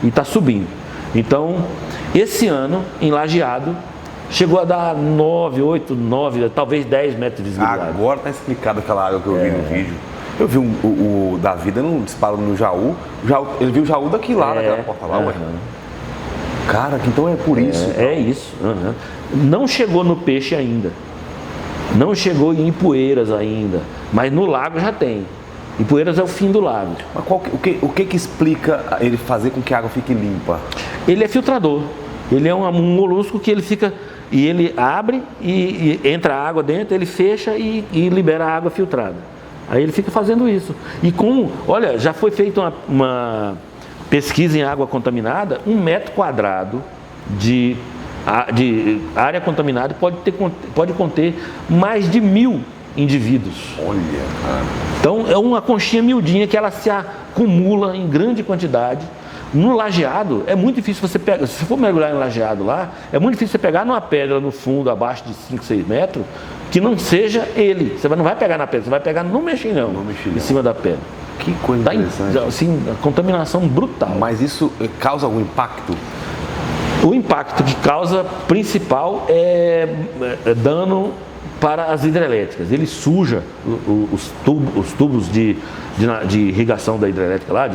e está subindo. Então, esse ano, em Lajeado, chegou a dar 9, 8, 9, talvez 10 metros de visibilidade. Agora está explicado aquela água que eu vi no vídeo. Eu vi o Davi dando um disparo no Jaú. Ele viu o Jaú daqui lá, naquela porta lá, ué. Cara, então é por isso. É isso. Não chegou no peixe ainda. Não chegou em Ipueiras ainda. Mas no lago já tem. Ipueiras é o fim do lago. Mas o que explica ele fazer com que a água fique limpa? Ele é filtrador. Ele é um molusco que ele fica... E ele abre e entra a água dentro, ele fecha e libera a água filtrada. Aí ele fica fazendo isso. E olha, já foi feita uma pesquisa em água contaminada, 1 metro quadrado de área contaminada pode conter mais de 1000 indivíduos. Olha, cara. Então é uma conchinha miudinha que ela se acumula em grande quantidade. No lajeado, é muito difícil você pegar, se for mergulhar em lajeado lá, é muito difícil você pegar numa pedra no fundo, abaixo de 5, 6 metros, que não seja ele. Você não vai pegar na pedra, você vai pegar no mexilhão, em cima da pedra. Que coisa interessante. Assim, a contaminação brutal. Mas isso causa algum impacto? O impacto que causa principal é dano para as hidrelétricas. Ele suja os tubos de irrigação da hidrelétrica lá,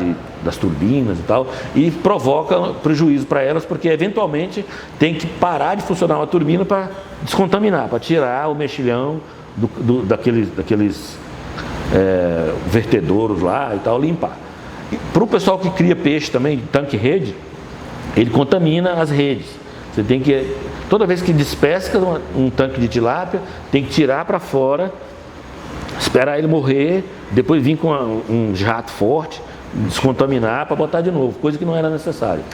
das turbinas e tal, e provoca prejuízo para elas, porque eventualmente tem que parar de funcionar uma turbina para descontaminar, para tirar o mexilhão daqueles vertedouros lá e tal, limpar. Para o pessoal que cria peixe também, tanque-rede, ele contamina as redes. Você tem que, toda vez que despesca um tanque de tilápia, tem que tirar para fora, esperar ele morrer, depois vir com um jato forte, descontaminar para botar de novo, coisa que não era necessária.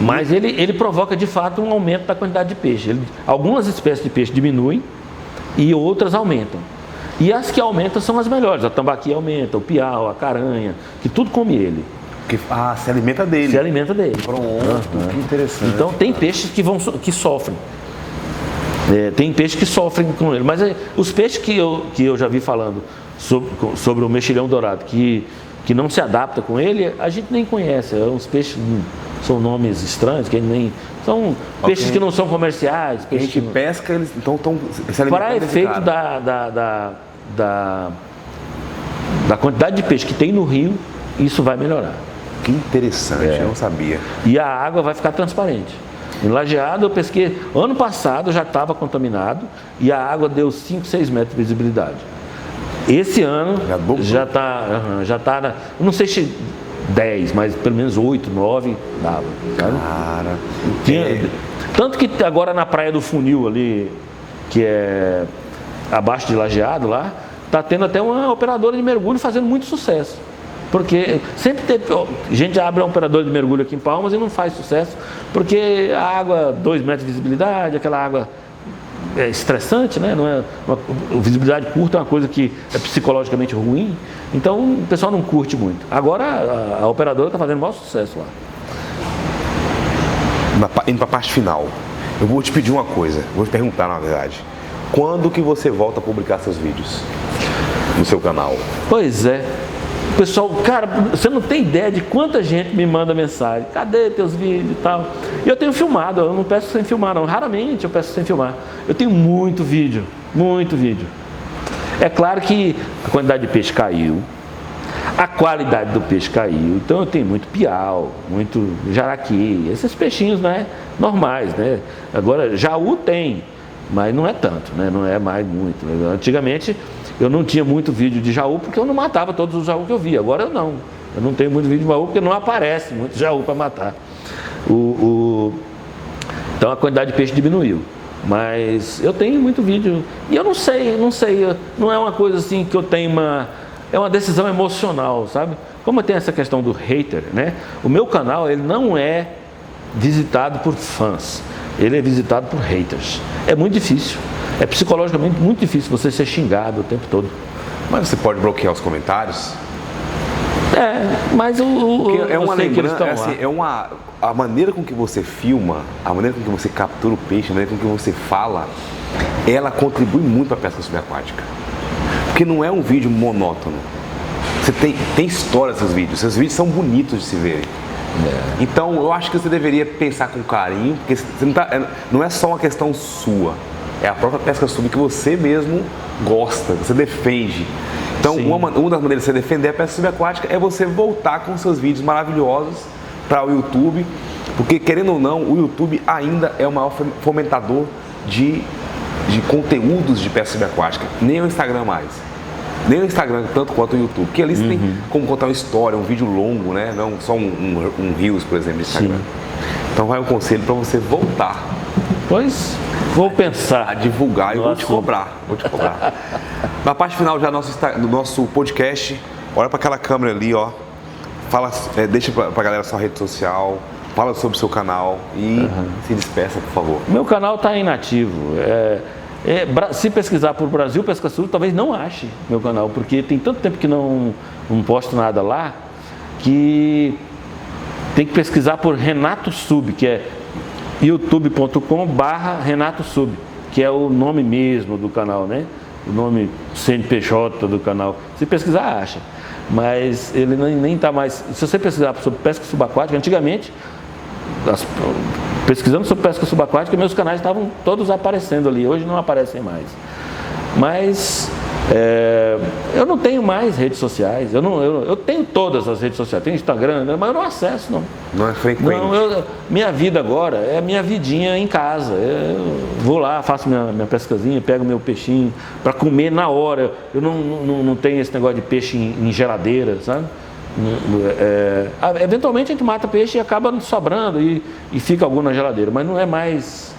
Mas ele provoca de fato um aumento da quantidade de peixe. Algumas espécies de peixe diminuem e outras aumentam. E as que aumentam são as melhores. A tambaqui aumenta, o piau, a caranha, que tudo come ele. Se alimenta dele. Se alimenta dele. Pronto, que interessante. Então tem peixes que sofrem. Tem peixes que sofrem com ele. Mas os peixes que eu já vi falando sobre o mexilhão dourado, que não se adapta com ele, a gente nem conhece. Uns peixes são nomes estranhos, que nem são peixes que não são comerciais. A gente pesca, eles estão se alimentando. Para efeito da quantidade de peixe que tem no rio, isso vai melhorar. Que interessante, eu não sabia. E a água vai ficar transparente. Em Lajeado eu pesquei, ano passado já estava contaminado e a água deu 5, 6 metros de visibilidade. Esse ano já está, não sei se 10, mas pelo menos 8, 9 dava. Sabe? Cara, tanto que agora na Praia do Funil ali, que é abaixo de Lajeado lá, está tendo até uma operadora de mergulho fazendo muito sucesso. Porque sempre teve, gente abre um operador de mergulho aqui em Palmas e não faz sucesso, porque a água, 2 metros de visibilidade, aquela água é estressante, né? Não é visibilidade curta é uma coisa que é psicologicamente ruim, então o pessoal não curte muito. Agora a operadora está fazendo o maior sucesso lá. indo para a parte final, eu vou te pedir uma coisa, vou te perguntar na verdade. Quando que você volta a publicar seus vídeos no seu canal? Pois é. Pessoal, cara, você não tem ideia de quanta gente me manda mensagem. Cadê teus vídeos e tal? E eu tenho filmado, eu não peço sem filmar não. Raramente eu peço sem filmar. Eu tenho muito vídeo, muito vídeo. É claro que a quantidade de peixe caiu, a qualidade do peixe caiu. Então eu tenho muito piau, muito jaraqui, esses peixinhos, né, normais, né? Agora, jaú tem, mas não é tanto, né? Não é mais muito. Antigamente eu não tinha muito vídeo de jaú porque eu não matava todos os jaú que eu via. Agora eu não tenho muito vídeo de jaú porque não aparece muito jaú para matar. Então a quantidade de peixe diminuiu. Mas eu tenho muito vídeo e eu não sei, não é uma coisa assim que eu tenho é uma decisão emocional, sabe? Como tem essa questão do hater, né? O meu canal, ele não é visitado por fãs, ele é visitado por haters. É muito difícil, é psicologicamente muito difícil você ser xingado o tempo todo. Mas você pode bloquear os comentários? Mas é uma lembrança, assim, a maneira com que você filma, a maneira com que você captura o peixe, a maneira com que você fala, ela contribui muito para a pesca subaquática. Porque não é um vídeo monótono. Você tem história nos seus vídeos são bonitos de se verem. Então eu acho que você deveria pensar com carinho, porque você não é só uma questão sua, é a própria pesca sub que você mesmo gosta, você defende. Então uma das maneiras de você defender a pesca subaquática é você voltar com seus vídeos maravilhosos para o YouTube, porque querendo ou não, o YouTube ainda é o maior fomentador de conteúdos de pesca subaquática, nem o Instagram mais. Nem o Instagram, tanto quanto o YouTube, porque ali você tem como contar uma história, um vídeo longo, né? Não só um Reels, por exemplo, de Instagram. Então vai um conselho para você voltar. Pois, vou pensar. A divulgar e vou te cobrar. Na parte final já do nosso podcast, olha para aquela câmera ali, ó. Fala, deixa para a galera sua rede social, fala sobre o seu canal e se despeça, por favor. Meu canal está inativo. Se pesquisar por Brasil Pesca Sub, talvez não ache meu canal, porque tem tanto tempo que não posto nada lá, que tem que pesquisar por Renato Sub, que é youtube.com/Renato Sub, que é o nome mesmo do canal, né? O nome CNPJ do canal. Se pesquisar, acha. Mas ele nem está mais... Se você pesquisar sobre pesca subaquática, antigamente, pesquisando sobre pesca subaquática, meus canais estavam todos aparecendo ali. Hoje não aparecem mais. Mas eu não tenho mais redes sociais. Eu tenho todas as redes sociais. Tenho Instagram, mas eu não acesso, não. Não é frequente. Minha vida agora é a minha vidinha em casa. Eu vou lá, faço minha pescazinha, pego meu peixinho para comer na hora. Eu não tenho esse negócio de peixe em geladeira, sabe? Eventualmente a gente mata peixe e acaba sobrando e fica algum na geladeira, mas não é mais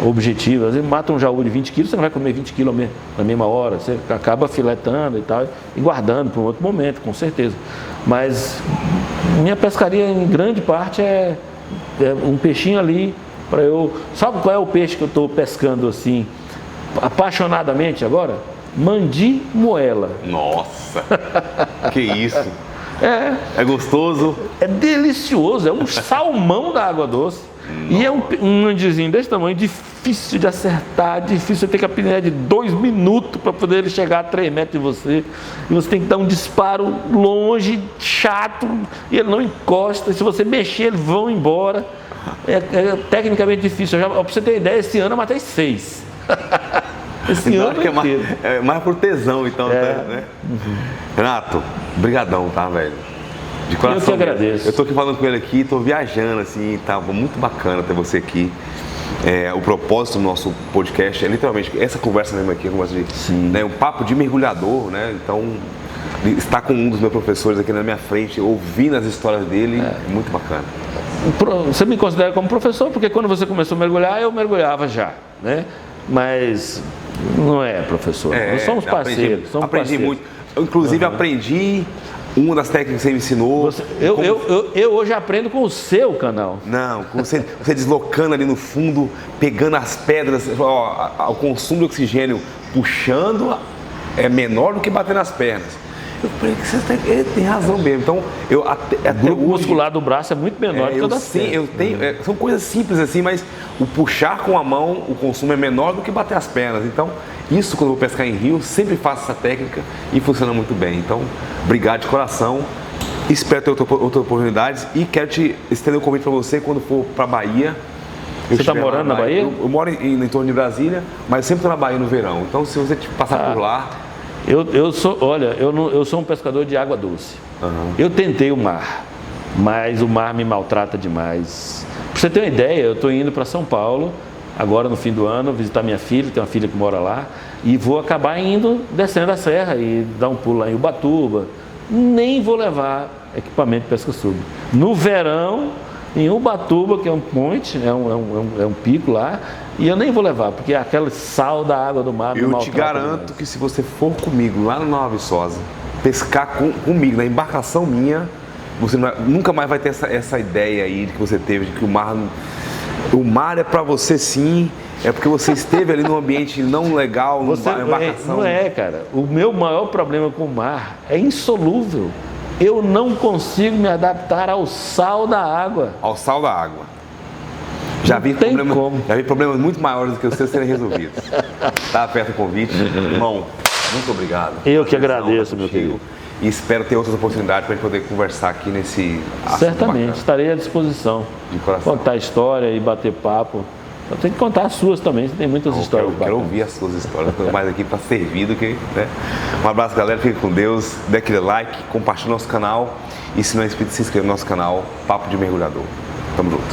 objetivo. Às vezes mata um jaú de 20 quilos, você não vai comer 20 quilos na mesma hora, você acaba filetando e tal, e guardando para um outro momento, com certeza. Mas minha pescaria em grande parte é um peixinho ali para eu... Sabe qual é o peixe que eu estou pescando assim apaixonadamente agora? Mandi moela. Nossa, que isso! É gostoso? É delicioso, é um salmão da água doce. Nossa. E é um mandizinho desse tamanho, difícil de acertar, difícil, você tem que apinar de 2 minutos para poder ele chegar a 3 metros de você. E você tem que dar um disparo longe, chato, e ele não encosta. Se você mexer, eles vão embora. É tecnicamente difícil. Para você ter ideia, esse ano eu matei 6. Esse então, ano acho que é mais por tesão, então, né? Renato, brigadão, tá, velho? De coração. Eu que agradeço. Eu tô aqui falando com ele aqui, tô viajando, assim, tá muito bacana ter você aqui. O propósito do nosso podcast é literalmente essa conversa mesmo aqui, um papo de mergulhador, né? Então, estar com um dos meus professores aqui na minha frente, ouvindo as histórias dele, é muito bacana. Você me considera como professor, porque quando você começou a mergulhar, eu mergulhava já, né? Mas não é professor, nós somos parceiros. Aprendi muito, eu, inclusive aprendi uma das técnicas que você me ensinou. Eu hoje aprendo com o seu canal. Não, você deslocando ali no fundo, pegando as pedras, o consumo de oxigênio puxando é menor do que bater nas pernas. Eu falei que ele tem razão mesmo. Então, O grupo muscular do braço é muito menor do que o das pernas. São coisas simples assim, mas o puxar com a mão, o consumo é menor do que bater as pernas. Então, isso quando eu vou pescar em rio, sempre faço essa técnica e funciona muito bem. Então, obrigado de coração. Espero ter outras oportunidades e quero te estender o convite para você quando for para Bahia. Você está morando na Bahia? Eu moro em torno de Brasília, mas sempre estou na Bahia no verão. Então, se você passar por lá... Eu sou um pescador de água doce. Eu tentei o mar, mas o mar me maltrata demais. Para você ter uma ideia, eu estou indo para São Paulo, agora no fim do ano, visitar minha filha, tem uma filha que mora lá, e vou acabar descendo a serra e dar um pulo lá em Ubatuba. Nem vou levar equipamento de pesca sub. No verão, em Ubatuba, que é um point, é um pico lá, e eu nem vou levar, porque aquele sal da água do mar me maltrata. Eu te garanto que se você for comigo lá no Nova Viçosa, pescar comigo na embarcação minha, você nunca mais vai ter essa ideia aí que você teve de que o mar é para você sim, é porque você esteve ali num ambiente não legal, numa embarcação. Não é, cara. O meu maior problema com o mar é insolúvel. Eu não consigo me adaptar ao sal da água. Ao sal da água. Já vi problemas muito maiores do que os seus serem resolvidos. Tá aberto o convite. Irmão, muito obrigado. Eu que agradeço, meu querido. E espero ter outras oportunidades para a gente poder conversar aqui nesse assunto. Certamente, bacana. Estarei à disposição. De coração. Contar história e bater papo. Eu tenho que contar as suas também, você tem muitas histórias. Eu quero ouvir as suas histórias. Estou mais aqui para servir do que... Né? Um abraço, galera. Fique com Deus. Dê aquele like, compartilhe nosso canal. E se não é inscrito, se inscreva no nosso canal Papo de Mergulhador. Tamo junto.